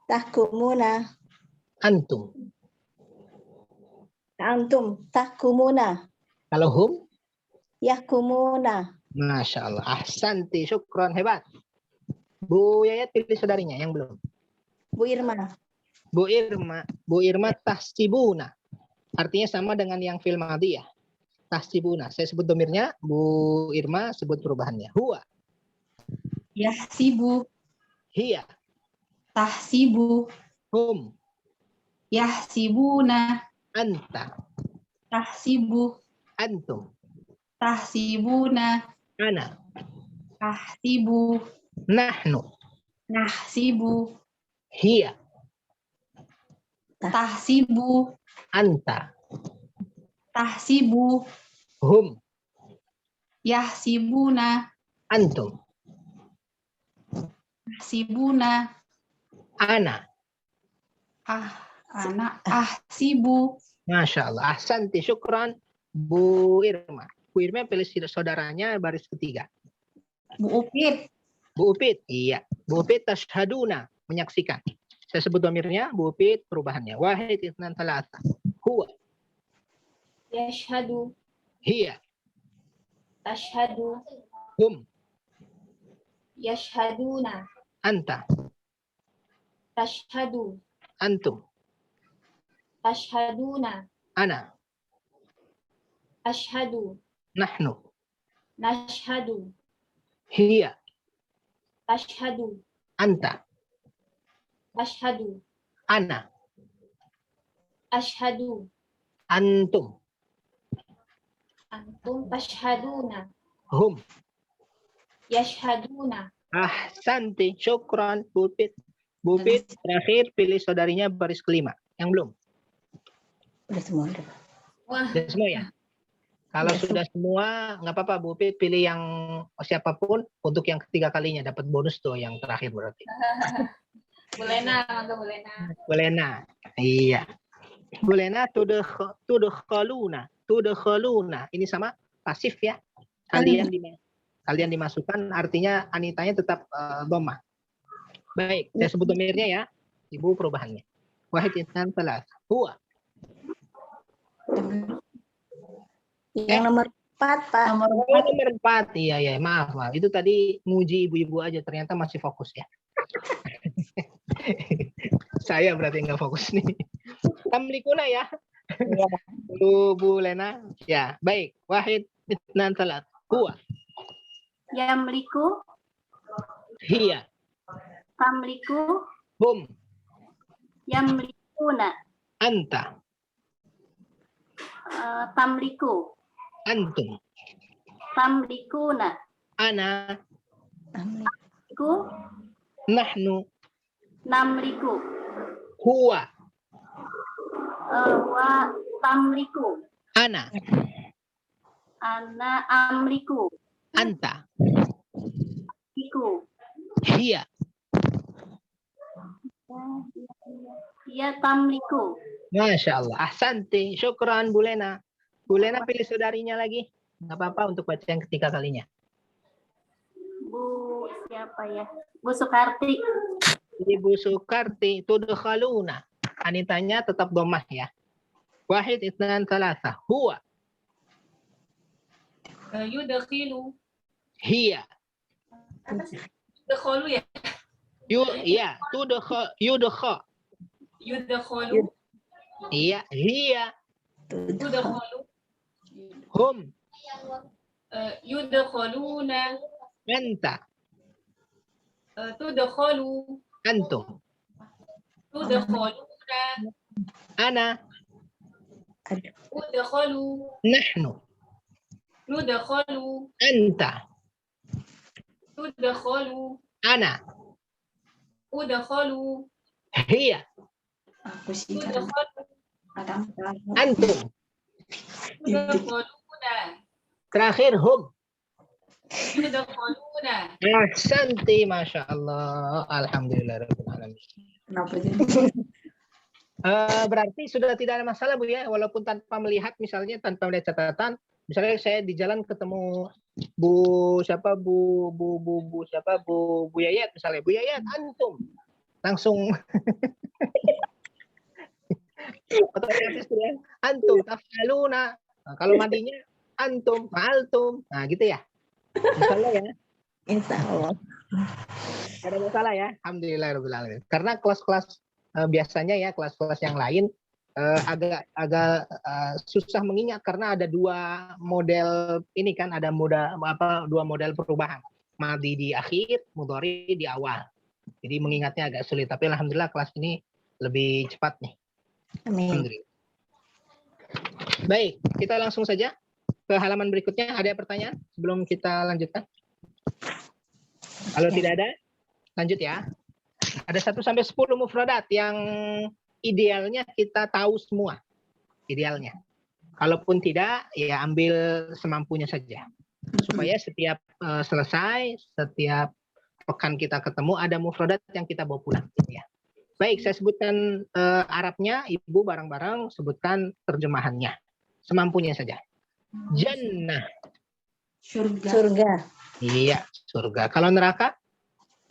tahkumuna, antum. antum, tahkumuna, Kalau hum, yahkumuna. Masya Allah. Ahsanti, syukron, hebat. Bu Yayat pilih saudarinya yang belum. Bu Irma, Bu Irma tahsibuna. Artinya sama dengan yang fil madhi ya. Tahsibuna. Saya sebut domirnya, Bu Irma sebut perubahannya. Huwa, Yahsibu, hiya, tahsibu, hum, yahsibuna, anta, tahsibu, antum, tahsibuna, ana, tahsibu, nahnu, nahsibu, hiya, tahsibu, anta, tahsibu, hum, yahsibuna, antum, tahsibuna, ana. anak ahsibu. Masya Allah. Ahsanti, syukran. Bu Irma. Bu Irma pilih saudaranya baris ketiga. Bu Upit, Bu Upit, iya. Bu Upit tashhaduna, menyaksikan. Saya sebut domirnya, Bu Upit perubahannya. Wahid, itsnan, tsalatsa. Huwa, Yashhadu, hiya, tashhadu, hum, yashhaduna, anta, tashhadu, antum, tashhaduna, ana, ashhadu, nahnu, nashhadu, hiya, tashhadu, anta, ashhadu, ana, ashhadu, antum, antum tashhaduna, hum. yashhaduna. Ahsanti, syukran, Bu Upit. Bu Upit terakhir pilih saudarinya baris kelima. Yang belum? Udah semua. Udah. Wah, Sudah semua ya? Kalau sudah semua, nggak apa-apa Bu Upit pilih yang siapapun untuk yang ketiga kalinya. Dapat bonus tuh yang terakhir berarti. Bu Lena, mangga Bu Lena. Bu Lena. Iya. Bu Lena, tudkhaluna. Ini sama pasif ya. Kalian dimasukkan, artinya Anitanya tetap dhammah. Baik, saya sebut domirnya ya. Ibu perubahannya. Wahid, itsnan, tsalatsa. Huwa, Yang nomor 4, Pak. Nomor Oh, nomor 4. Iya, maaf. Itu tadi nguji ibu-ibu aja, ternyata masih fokus ya. Saya berarti nggak fokus nih. Tamlikuna ya. Iya. Bu Lena. Ya, baik. Wahid, itnan, talat. Huwa. Yamliku, Hiya. tamliku, Hum. yamlikuna, Anta. tamliku, Antum. tamlikuna, Ana. ku, Nahnu. namliku, Huwa. wa tamliku, Ana. ana amliku, Anta. iku, Hiya. ya tamliku, Masya Allah. Ahsanti. Syukran Bu Lena. Bu Lena pilih saudarinya lagi. Nggak apa-apa untuk baca yang ketiga kalinya. Bu siapa ya? Bu Sukarti, Ibu Sukarti. Tudkhaluna. Anitanya tetap domah ya. Wahid, itnan, talata. Huwa. Yudkhilu. Hiya. Yudkhalu ya. Ya. Yudkha. Yudkhalu. Iya. Hiya. Yudkhalu. Hum. Yudkhaluna. Anta. Tudkhalu. Antum. Tudkhaluna. Ana. Udkhalu. Nahnu. Nudkhalu. Anta. Tudkhalu. Ana. Udkhalu. Hiya. aku sih Tudkhalu. Antum. Tudkhaluna. Terakhir hum. Yudkhaluna. Ahsanti. Masya Allah. Alhamdulillah. kenapa jadi Berarti sudah tidak ada masalah Bu ya, walaupun tanpa melihat misalnya, tanpa melihat catatan. Misalnya saya di jalan ketemu Bu Yayat misalnya. Bu Yayat, antum. Langsung otomatis ya. Antum taf'aluna. Nah, kalau mandinya antum, fa'altum. Nah, gitu ya. Misalnya ya. Insya Allah. Ada masalah ya. Alhamdulillahirabbil alamin. Karena kelas-kelas biasanya ya, kelas-kelas yang lain agak susah mengingat karena ada dua model ini kan, ada dua model perubahan. Madi di akhir, mudhari di awal. Jadi mengingatnya agak sulit, tapi alhamdulillah kelas ini lebih cepat nih. Amin. Alhamdulillah. Baik, kita langsung saja ke halaman berikutnya. Ada pertanyaan sebelum kita lanjutkan? Kalau tidak ada, lanjut ya. Ada 1 sampai 10 mufradat yang idealnya kita tahu semua. Idealnya. Kalaupun tidak, ya ambil semampunya saja. Supaya setiap selesai, setiap pekan kita ketemu, ada mufradat yang kita bawa pulang. Gitu ya. Baik, saya sebutkan Arabnya, Ibu bareng-bareng sebutkan terjemahannya. Semampunya saja. Jannah. Surga. Iya, surga. Kalau neraka?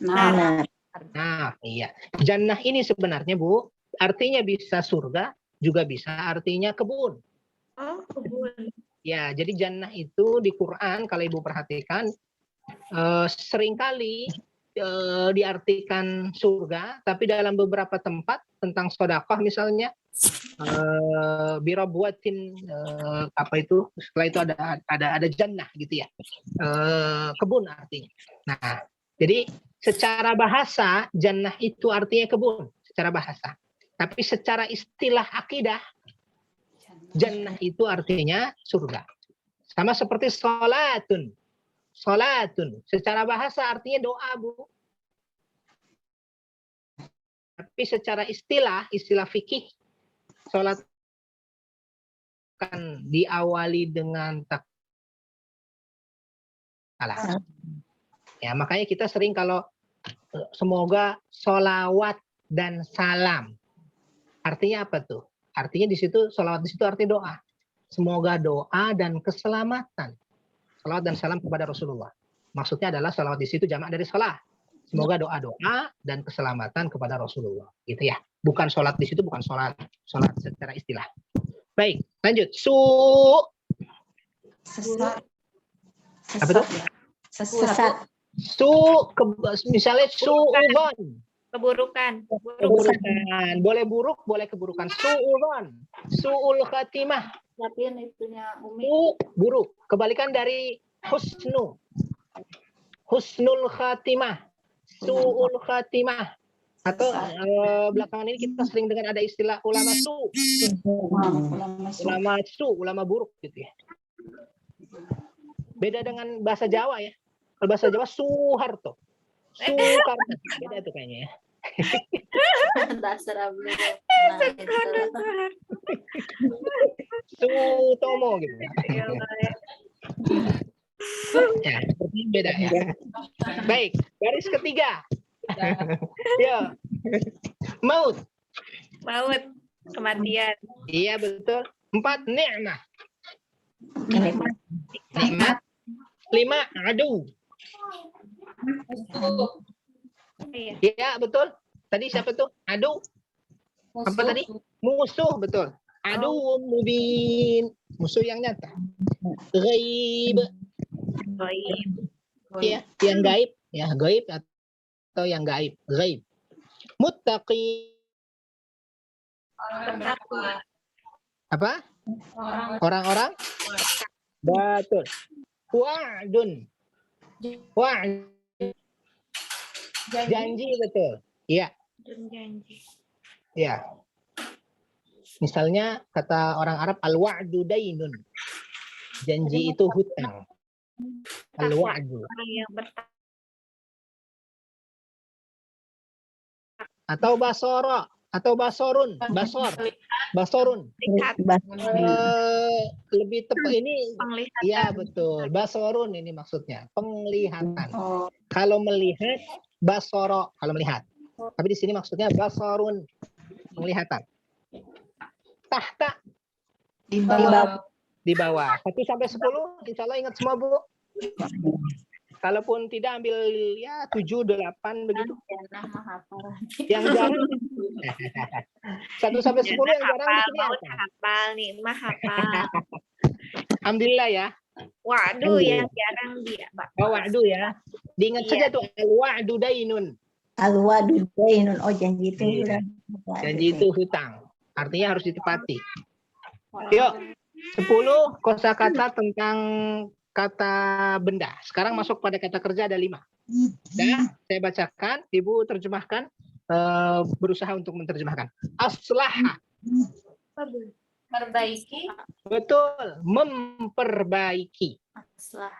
Nah. Nah, iya. Jannah ini sebenarnya, Bu, artinya bisa surga, juga bisa artinya kebun. Oh, kebun. Ya, jadi jannah itu di Quran, kalau Ibu perhatikan, seringkali diartikan surga, tapi dalam beberapa tempat tentang sedekah misalnya, birabuatin, apa itu, setelah itu ada jannah gitu ya, kebun artinya. Nah, jadi secara bahasa jannah itu artinya kebun secara bahasa, tapi secara istilah akidah jannah itu artinya surga. Sama seperti sholatun. Sholatun secara bahasa artinya doa, Bu. Tapi secara istilah fikih, sholat kan diawali dengan takbir. Ya, makanya kita sering kalau semoga sholawat dan salam. Artinya apa tuh? Artinya di situ sholawat di situ artinya doa. Semoga doa dan keselamatan. Sholawat dan salam kepada Rasulullah. Maksudnya adalah sholawat di situ jamak dari sholat. Semoga doa-doa dan keselamatan kepada Rasulullah. Gitu ya. Bukan sholat di situ, bukan sholat secara istilah. Baik, lanjut. Sesat. Apa tuh? Ya. Sesat. Misalnya su'udhan. Keburukan. Keburukan. Boleh buruk, boleh keburukan. Su'udhan. Su'ul khatimah. Tapi itunya Umi. Buruk. Kebalikan dari husnu. Husnul khatimah. Su'ul khatimah. Atau belakangan ini kita sering dengar ada istilah ulama su. Ulama buruk gitu ya. Beda dengan bahasa Jawa ya. Kalau bahasa Jawa Soeharto. Soekarno. Beda itu kayaknya ya. Dasar ablu. Sutomo gitu. Ya, seperti beda ya. Baik, garis ketiga. Ya. Maut. Maut. Kematian. Iya betul. 4 ni'mah. Nikmat. 5 adu. Iya. Iya betul. Tadi siapa tuh? Adu. Apa tadi? Musuh betul. Adu mubin. Musuh yang nyata. Ghaib. Gaib. Iya, yang gaib. Ya, gaib atau yang gaib. Gaib. Muttaqi. Bertakwa. Apa? Orang-orang? Betul. Wa'dun. Wa'd. Janji betul. Iya. Dan janji. Ya. Misalnya kata orang Arab al-wa'du dainun. Janji itu hutang. Al-wa'du. Orang yang bertakwa. Atau basoro atau basorun, basorun. Lihat. Lebih tepat ini. Penglihatan. Iya betul. Basorun ini maksudnya penglihatan. Oh, Kalau melihat basoro kalau melihat. Tapi di sini maksudnya basorun penglihatan. Tahta di bawah. di bawah. 1 sampai 10 insya Allah ingat semua Bu. Kalaupun tidak ambil ya 7, 8 begitu. Yang jarang 1 sampai 10 yang jarang di sini Mau apa? hafal nih, mah hafal. Alhamdulillah ya. Waduh, yang jarang dia, Pak. Oh wa'du ya. Diingat Iya. saja tuh al-wa'du dainun. Al-wa'du dainun. Oh, janji itu. Iya. Janji itu hutang. Artinya harus ditepati. Yuk, 10 kosakata tentang kata benda. Sekarang masuk pada kata kerja ada 5. Ya, saya bacakan, Ibu terjemahkan, berusaha untuk menerjemahkan. Aslaha. Perbaiki. Betul, memperbaiki.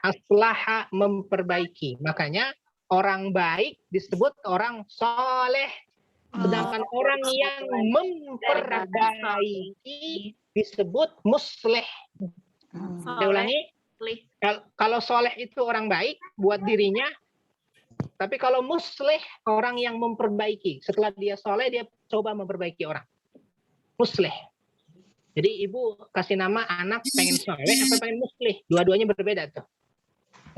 Aslaha memperbaiki. Makanya orang baik disebut orang soleh. Sedangkan orang yang memperbaiki disebut musleh. Saya ulangi. Kalau soleh itu orang baik buat dirinya, tapi kalau musleh orang yang memperbaiki. Setelah dia soleh, dia coba memperbaiki orang. Musleh. Jadi ibu kasih nama anak pengen soleh atau pengen musleh. Dua-duanya berbeda tuh.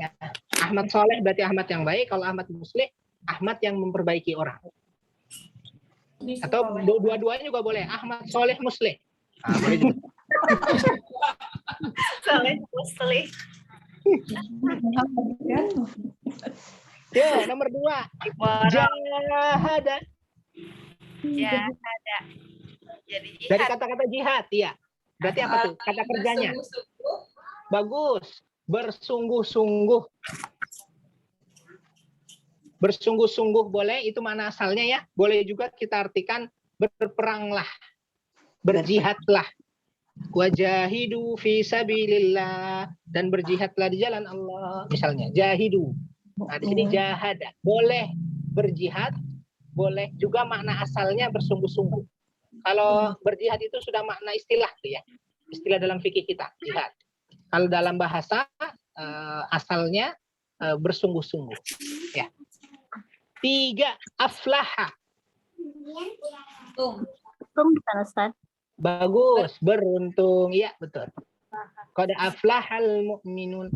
Ya. Ahmad soleh berarti Ahmad yang baik. Kalau Ahmad musleh, Ahmad yang memperbaiki orang. Atau dua-duanya juga boleh. Ahmad soleh musleh. Nah, boleh juga. Soleh muslih. Yo, nomor 2. Jahada. Jahada. Jadi Dari jihad. kata-kata jihad, ya. Berarti apa tuh? Kata kerjanya. Bagus. Bersungguh-sungguh. Bersungguh-sungguh boleh, itu mana asalnya ya. Boleh juga kita artikan berperanglah. Berjihadlah. Wajahidu fi sabilillah, dan berjihadlah di jalan Allah. Misalnya jahidu. Nah, di sini jahada. Boleh berjihad, boleh juga makna asalnya bersungguh-sungguh. Kalau berjihad itu sudah makna istilah tuh ya. Istilah dalam fikih kita, jihad. Kalau dalam bahasa asalnya bersungguh-sungguh. Ya. 3 aflaha. Untung bukan Ustaz. Bagus, beruntung. Iya, betul. Qad aflahal mu'minun.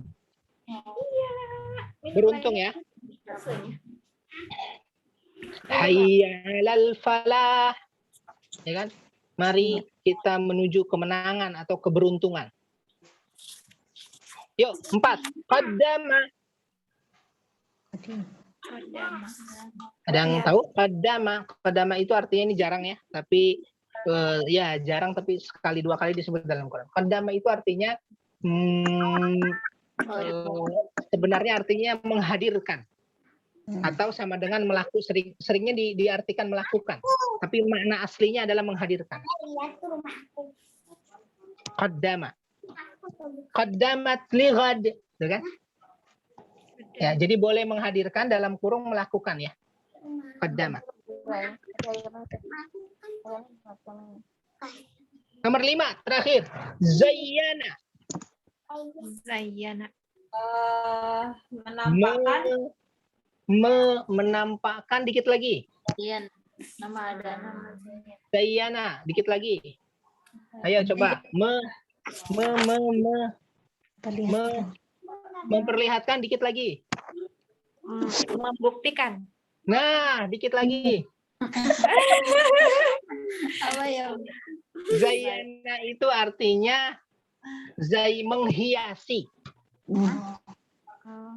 Beruntung ya. Hayya 'alal falah. Ya kan? Mari kita menuju kemenangan atau keberuntungan. Yuk, 4. Qaddama. Ada yang tahu? Qaddama. Qaddama itu artinya ini jarang ya, tapi ya jarang tapi sekali dua kali disebut dalam Quran. Qaddama itu artinya sebenarnya artinya menghadirkan atau sama dengan melakukan, seringnya diartikan melakukan, tapi makna aslinya adalah menghadirkan. Qaddama. Qaddamat li ghad, kan? Ya, jadi boleh menghadirkan dalam kurung melakukan ya. Qaddama. Nomor 5 terakhir. Zayyana. Zayyana. Menampakkan. Menampakkan dikit lagi. Iya, nama ada nama. Zayyana dikit lagi. Ayo coba. Memperlihatkan dikit lagi. Membuktikan. Nah, dikit lagi. Apa ya? Zayyana itu artinya menghiasi.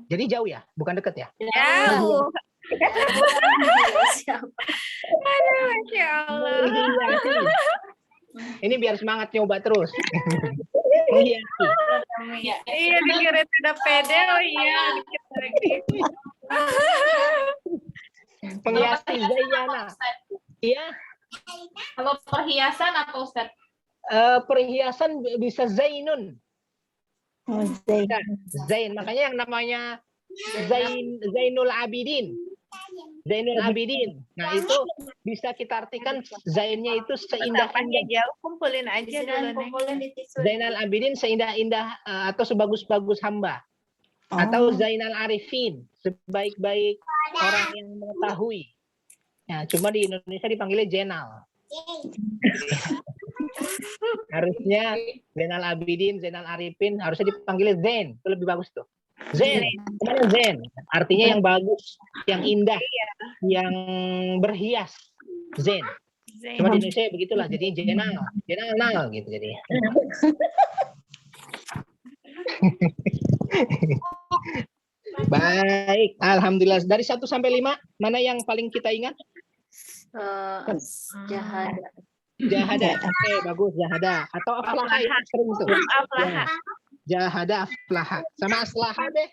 Jadi jauh ya, bukan dekat ya? Jauh. Siapa? Aduh, Masya Allah. Menghiasi. Ini biar semangat nyoba terus. Menghiasi. Iya, dikira tidak pede. Oh iya, dikit lagi. Menghiasi Zayyana. Iya. Kalau perhiasan apa Ustaz? Perhiasan bisa zainun. Zain. Zain, makanya yang namanya Zainul Abidin. Zainul Abidin. Nah, itu bisa kita artikan zainnya itu seindah-indah. Jauh, kumpulin aja dulu. Zainal Abidin seindah-indah atau sebagus-bagus hamba. Atau Zainal Arifin, sebaik-baik orang yang mengetahui. Nah, cuma di Indonesia dipanggilnya Zainal. Harusnya Zainal Abidin, Zainal Arifin harusnya dipanggilnya Zain. Itu lebih bagus tuh. Zain, kemana Zain? Artinya yang bagus, yang indah, yang berhias. Zain. Cuma di Indonesia begitulah, jadi Zainal gitu jadi. Baik, alhamdulillah. Dari 1 sampai 5, mana yang paling kita ingat? Jahada. Jahada. Oke, bagus Jahada. Atau aflaha ya, sering tuh. Aflaha. Jahada, aflaha. Sama aslaha deh.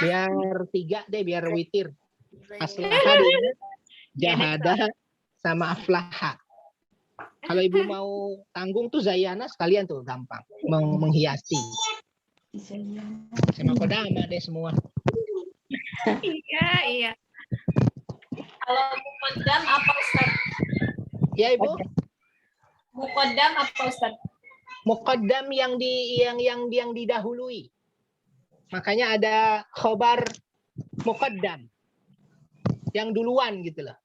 Biar 3 deh, biar witir. Aslaha deh. Jahada sama aflaha. Kalau ibu mau tanggung tuh Zayyana sekalian tuh gampang. Menghiasi. Sama Qaddama deh semua. Iya. Kalau muqaddam apa Ustaz? Ya ibu. Muqaddam apa Ustaz? Muqaddam yang didahului. Makanya ada khobar muqaddam. Yang duluan gitu loh.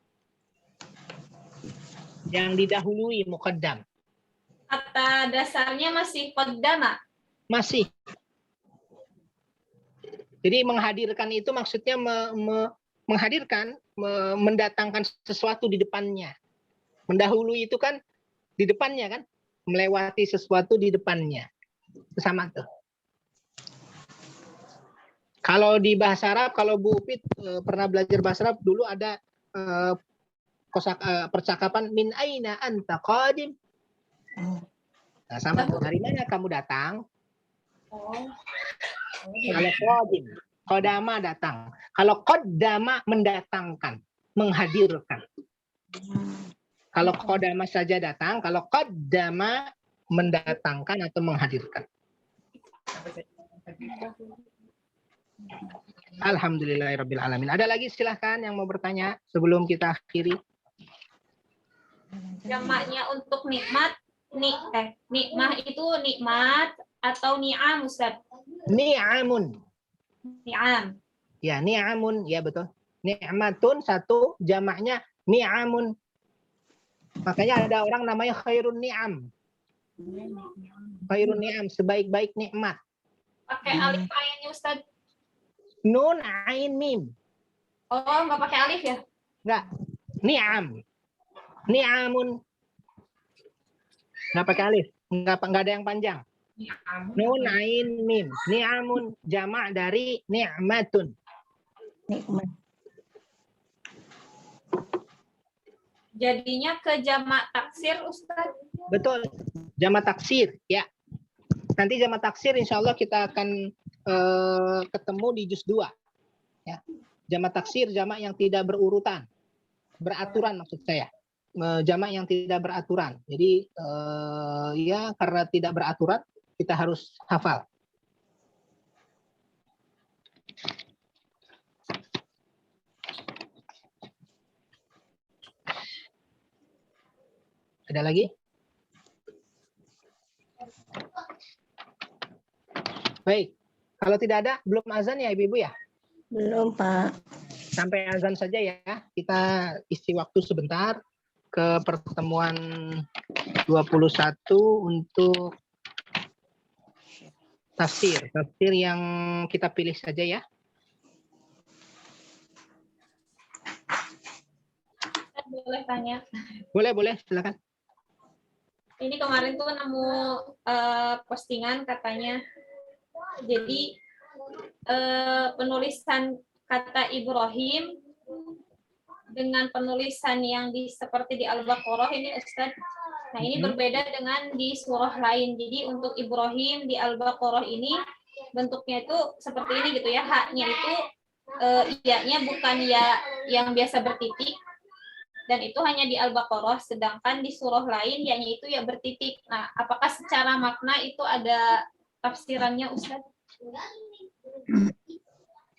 Yang didahului muqaddam. Kata dasarnya masih qaddama. Masih. Jadi menghadirkan itu maksudnya menghadirkan, mendatangkan sesuatu di depannya. Mendahului itu kan di depannya kan, melewati sesuatu di depannya. Itu sama tuh. Kalau di bahasa Arab, kalau Bu Upit pernah belajar bahasa Arab, dulu ada percakapan min aina anta qadim. Nah, sama tuh, dari mana kamu datang? Kalau qadim, qadama datang. Kalau qaddama mendatangkan, menghadirkan. Kalau qadama saja datang, kalau qaddama mendatangkan atau menghadirkan. Alhamdulillahirabbil alamin. Ada lagi silahkan yang mau bertanya sebelum kita akhiri. Jamaknya untuk nikmat, nikmah itu nikmat atau ni'am Ustaz? Ni'amun. Ni'am. Ya, ni'amun, ya betul. Ni'matun satu, jamaknya ni'amun. Makanya ada orang namanya khairun ni'am. Khairun ni'am, sebaik-baik nikmat. Pakai alif ainnya Ustaz? Nun, ain, mim. Oh, nggak pakai alif ya? Enggak. Ni'am. Ni'amun. Nggak pakai alif. Nggak ada yang panjang. Nun, ain, mim. Ni'amun jamak dari ni'matun. Nikmat. Jadinya ke jamak taksir, Ustaz. Betul. Jamak taksir, ya. Nanti jamak taksir insya Allah kita akan ketemu di juz 2. Ya. Jamak taksir, jamak yang tidak berurutan. Beraturan maksud saya. Jamak yang tidak beraturan. Jadi ya karena tidak beraturan kita harus hafal. Ada lagi? Baik. Kalau tidak ada, belum azan ya Ibu-Ibu ya? Belum, Pak. Sampai azan saja ya. Kita isi waktu sebentar ke pertemuan 21 untuk tafsir. Tafsir yang kita pilih saja ya. Boleh tanya. Boleh, silakan. Ini kemarin tuh nemu postingan katanya. Jadi penulisan kata Ibrahim dengan penulisan yang seperti di Al-Baqarah ini Ustaz. Nah, ini berbeda dengan di surah lain. Jadi untuk Ibrahim di Al-Baqarah ini bentuknya itu seperti ini gitu ya. Haknya itu ya-nya bukan ya yang biasa bertitik. Dan itu hanya di Al-Baqarah, sedangkan di surah lain ya-nya itu ya bertitik. Nah, apakah secara makna itu ada tafsirannya Ustaz?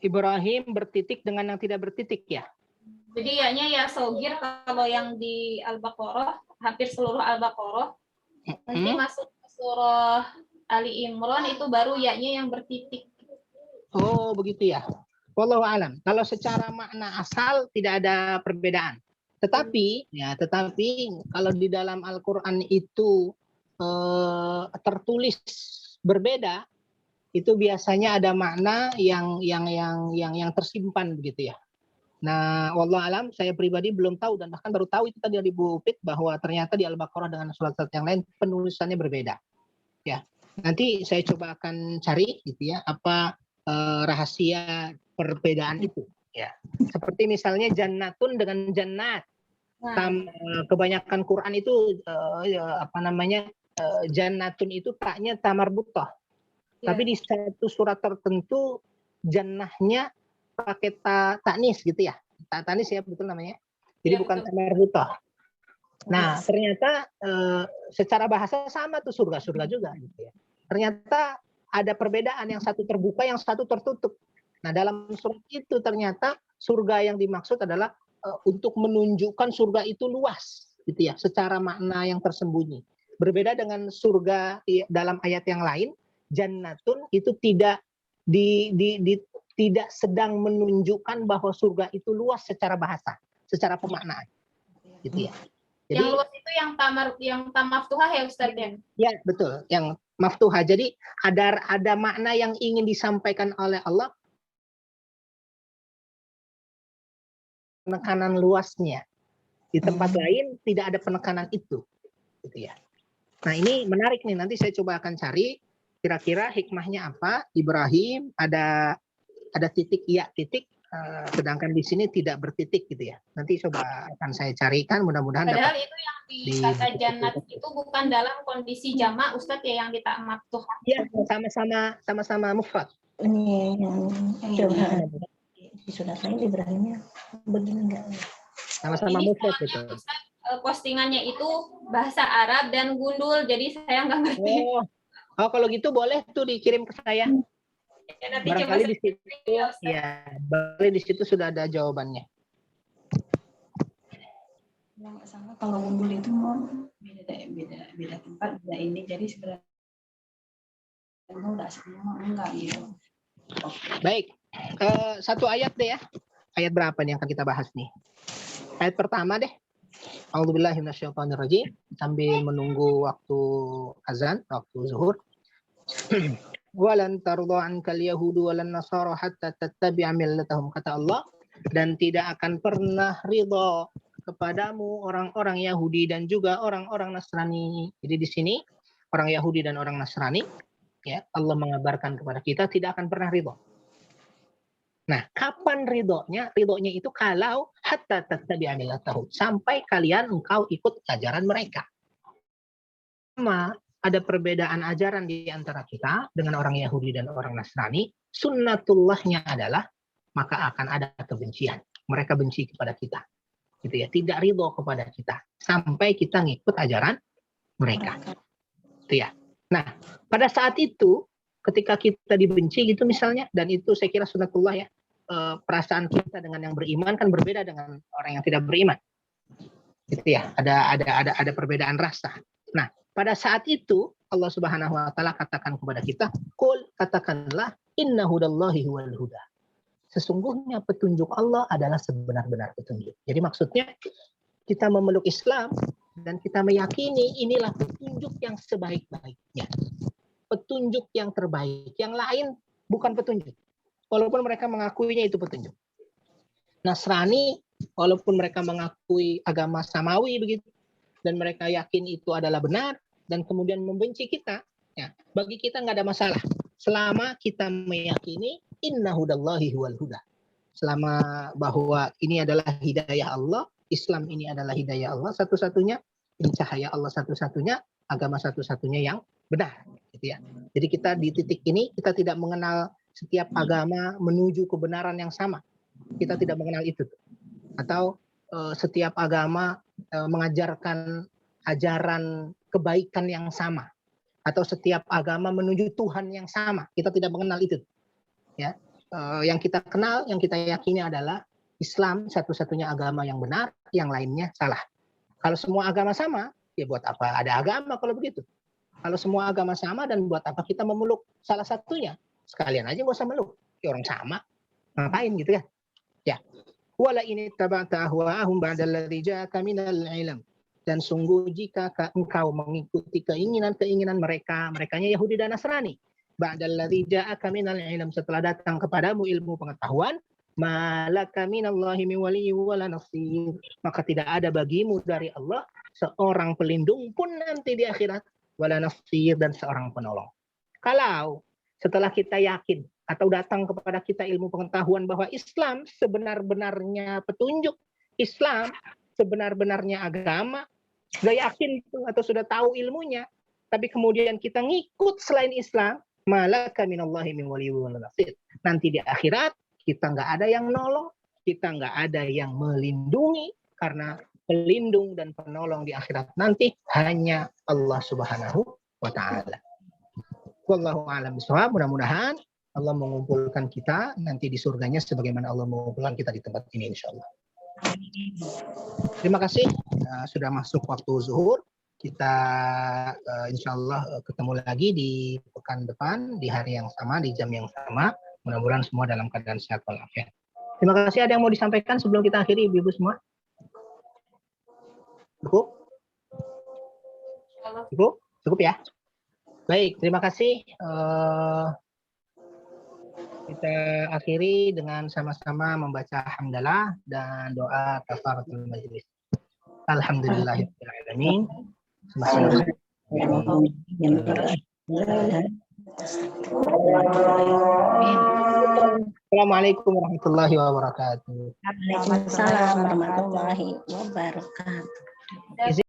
Ibrahim bertitik dengan yang tidak bertitik ya? Jadi ya-nya ya sogir kalau yang di Al-Baqarah, hampir seluruh Al-Baqarah. Nanti masuk ke surah Ali Imran itu baru ya-nya yang bertitik. Oh, begitu ya. Wallahu alam. Kalau secara makna asal tidak ada perbedaan. Tetapi kalau di dalam Al-Qur'an itu tertulis berbeda, itu biasanya ada makna yang tersimpan begitu ya. Nah, wallahu alam, saya pribadi belum tahu dan bahkan baru tahu itu tadi dari Bu Upit bahwa ternyata di Al-Baqarah dengan surat-surat yang lain penulisannya berbeda. Ya. Nanti saya coba akan cari gitu ya apa rahasia perbedaan itu ya. Seperti misalnya jannatun dengan jannat. Kebanyakan Quran itu jannatun itu taknya tamarbutah. Ya. Tapi di satu surat tertentu jannahnya pakai tanis gitu ya. Tanis ya betul namanya. Jadi ya, bukan tamarbutah. Nah, ternyata secara bahasa sama tuh surga-surga juga gitu ya. Ternyata ada perbedaan, yang satu terbuka, yang satu tertutup. Nah, dalam surat itu ternyata surga yang dimaksud adalah untuk menunjukkan surga itu luas gitu ya, secara makna yang tersembunyi. Berbeda dengan surga dalam ayat yang lain, jannatun itu tidak tidak sedang menunjukkan bahwa surga itu luas secara bahasa, secara pemaknaan. Gitu ya. Jadi, yang luas itu yang tamaftuhah ya Ustaz ya? Ya, betul, yang maftuhah. Jadi ada makna yang ingin disampaikan oleh Allah, penekanan luasnya. Di tempat lain tidak ada penekanan itu. Gitu ya. Nah, ini menarik nih, nanti saya coba akan cari kira-kira hikmahnya apa. Ibrahim ada titik ya titik, sedangkan di sini tidak bertitik gitu ya. Nanti coba akan saya carikan, mudah-mudahan padahal dapat. Itu yang di kata jannat itu bukan dalam kondisi jamak Ustadz ya, yang ditamak tuh. Iya, sama-sama mufrad. Ini yang coba di surat lain Ibrahimnya begini enggak? Sama-sama mufrad betul. Postingannya itu bahasa Arab dan gundul, jadi saya nggak ngerti. Oh, kalau gitu boleh tuh dikirim ke saya. Ya, nanti barangkali di situ ya, barangkali di situ sudah ada jawabannya. Yang sama kalau gundul itu mau beda tempat, beda ini, jadi sebenarnya enggak semua enggak gitu. Baik, satu ayat deh ya. Ayat berapa nih yang akan kita bahas nih? Ayat pertama deh. A'udzubillahi minasyaitonirrajim, sambil menunggu waktu azan, waktu zuhur. Walan tarda ankal yahudu walan nasara hatta tattabi'a millatahum, kata Allah, dan tidak akan pernah ridha kepadamu orang-orang Yahudi dan juga orang-orang Nasrani. Jadi di sini orang Yahudi dan orang Nasrani, ya, Allah mengabarkan kepada kita tidak akan pernah ridho. Nah, kapan ridhonya? Ridhonya itu kalau hatta tattabi'a millatahum, sampai kalian engkau ikut ajaran mereka. Sama ada perbedaan ajaran di antara kita dengan orang Yahudi dan orang Nasrani. Sunnatullahnya adalah maka akan ada kebencian. Mereka benci kepada kita, gitu ya. Tidak ridho kepada kita sampai kita ngikut ajaran mereka, gitu ya. Nah, pada saat itu ketika kita dibenci gitu misalnya, dan itu saya kira sunnatullah ya, perasaan kita dengan yang beriman kan berbeda dengan orang yang tidak beriman, gitu ya. Ada perbedaan rasa. Nah, pada saat itu Allah Subhanahu wa taala katakan kepada kita, "Qul," katakanlah, "Inna hudallahi huwal huda." Sesungguhnya petunjuk Allah adalah sebenar-benar petunjuk. Jadi maksudnya kita memeluk Islam dan kita meyakini inilah petunjuk yang sebaik-baiknya. Petunjuk yang terbaik. Yang lain bukan petunjuk. Walaupun mereka mengakuinya itu petunjuk. Nasrani, walaupun mereka mengakui agama samawi begitu, dan mereka yakin itu adalah benar, dan kemudian membenci kita, ya, bagi kita nggak ada masalah. Selama kita meyakini inna hudallahi huwal huda. Selama bahwa ini adalah hidayah Allah, Islam ini adalah hidayah Allah satu-satunya, ini cahaya Allah satu-satunya, agama satu-satunya yang benar, gitu ya. Jadi kita di titik ini kita tidak mengenal setiap agama menuju kebenaran yang sama. Kita tidak mengenal itu. Atau setiap agama mengajarkan ajaran kebaikan yang sama. Atau setiap agama menuju Tuhan yang sama. Kita tidak mengenal itu. Ya, yang kita kenal, yang kita yakini adalah Islam satu-satunya agama yang benar, yang lainnya salah. Kalau semua agama sama, ya buat apa ada agama kalau begitu? Kalau semua agama sama, dan buat apa kita memeluk salah satunya? Sekalian aja nggak usah meluk. Ya orang sama, ngapain gitu kan? Ya. Wala ini tabata ahwa'ahum ba'dalladzi ja'aka minal ilm. Dan sungguh jika engkau mengikuti keinginan-keinginan mereka, merekanya Yahudi dan Nasrani, ba'dalladzi ja'aka minal ilm, setelah datang kepadamu ilmu pengetahuan, malaka minallahi min waliyyin wala nasir, maka tidak ada bagimu dari Allah seorang pelindung pun nanti di akhirat, wala nasir, dan seorang penolong. Kalau setelah kita yakin atau datang kepada kita ilmu pengetahuan bahwa Islam sebenar-benarnya petunjuk, Islam sebenar-benarnya agama, sudah yakin itu atau sudah tahu ilmunya, tapi kemudian kita ngikut selain Islam, malaka minallahi min waliyyin wala nasir. Nanti di akhirat kita nggak ada yang nolong, kita nggak ada yang melindungi, karena pelindung dan penolong di akhirat nanti hanya Allah Subhanahu wa taala. Wallahu a'lam bishawab. Mudah-mudahan Allah mengumpulkan kita nanti di surganya sebagaimana Allah mengumpulkan kita di tempat ini insyaallah. Terima kasih sudah masuk waktu zuhur. Kita insyaallah ketemu lagi di pekan depan di hari yang sama, di jam yang sama. Mudah-mudahan semua dalam keadaan sehat walafiat. Terima kasih. Ada yang mau disampaikan sebelum kita akhiri, Ibu-ibu semua? Cukup? Cukup? Cukup ya? Baik, terima kasih. Kita akhiri dengan sama-sama membaca hamdalah dan doa kafaratul majlis. Alhamdulillahirabbil alamin. Assalamualaikum warahmatullahi wabarakatuh. Waalaikumsalam warahmatullahi wabarakatuh.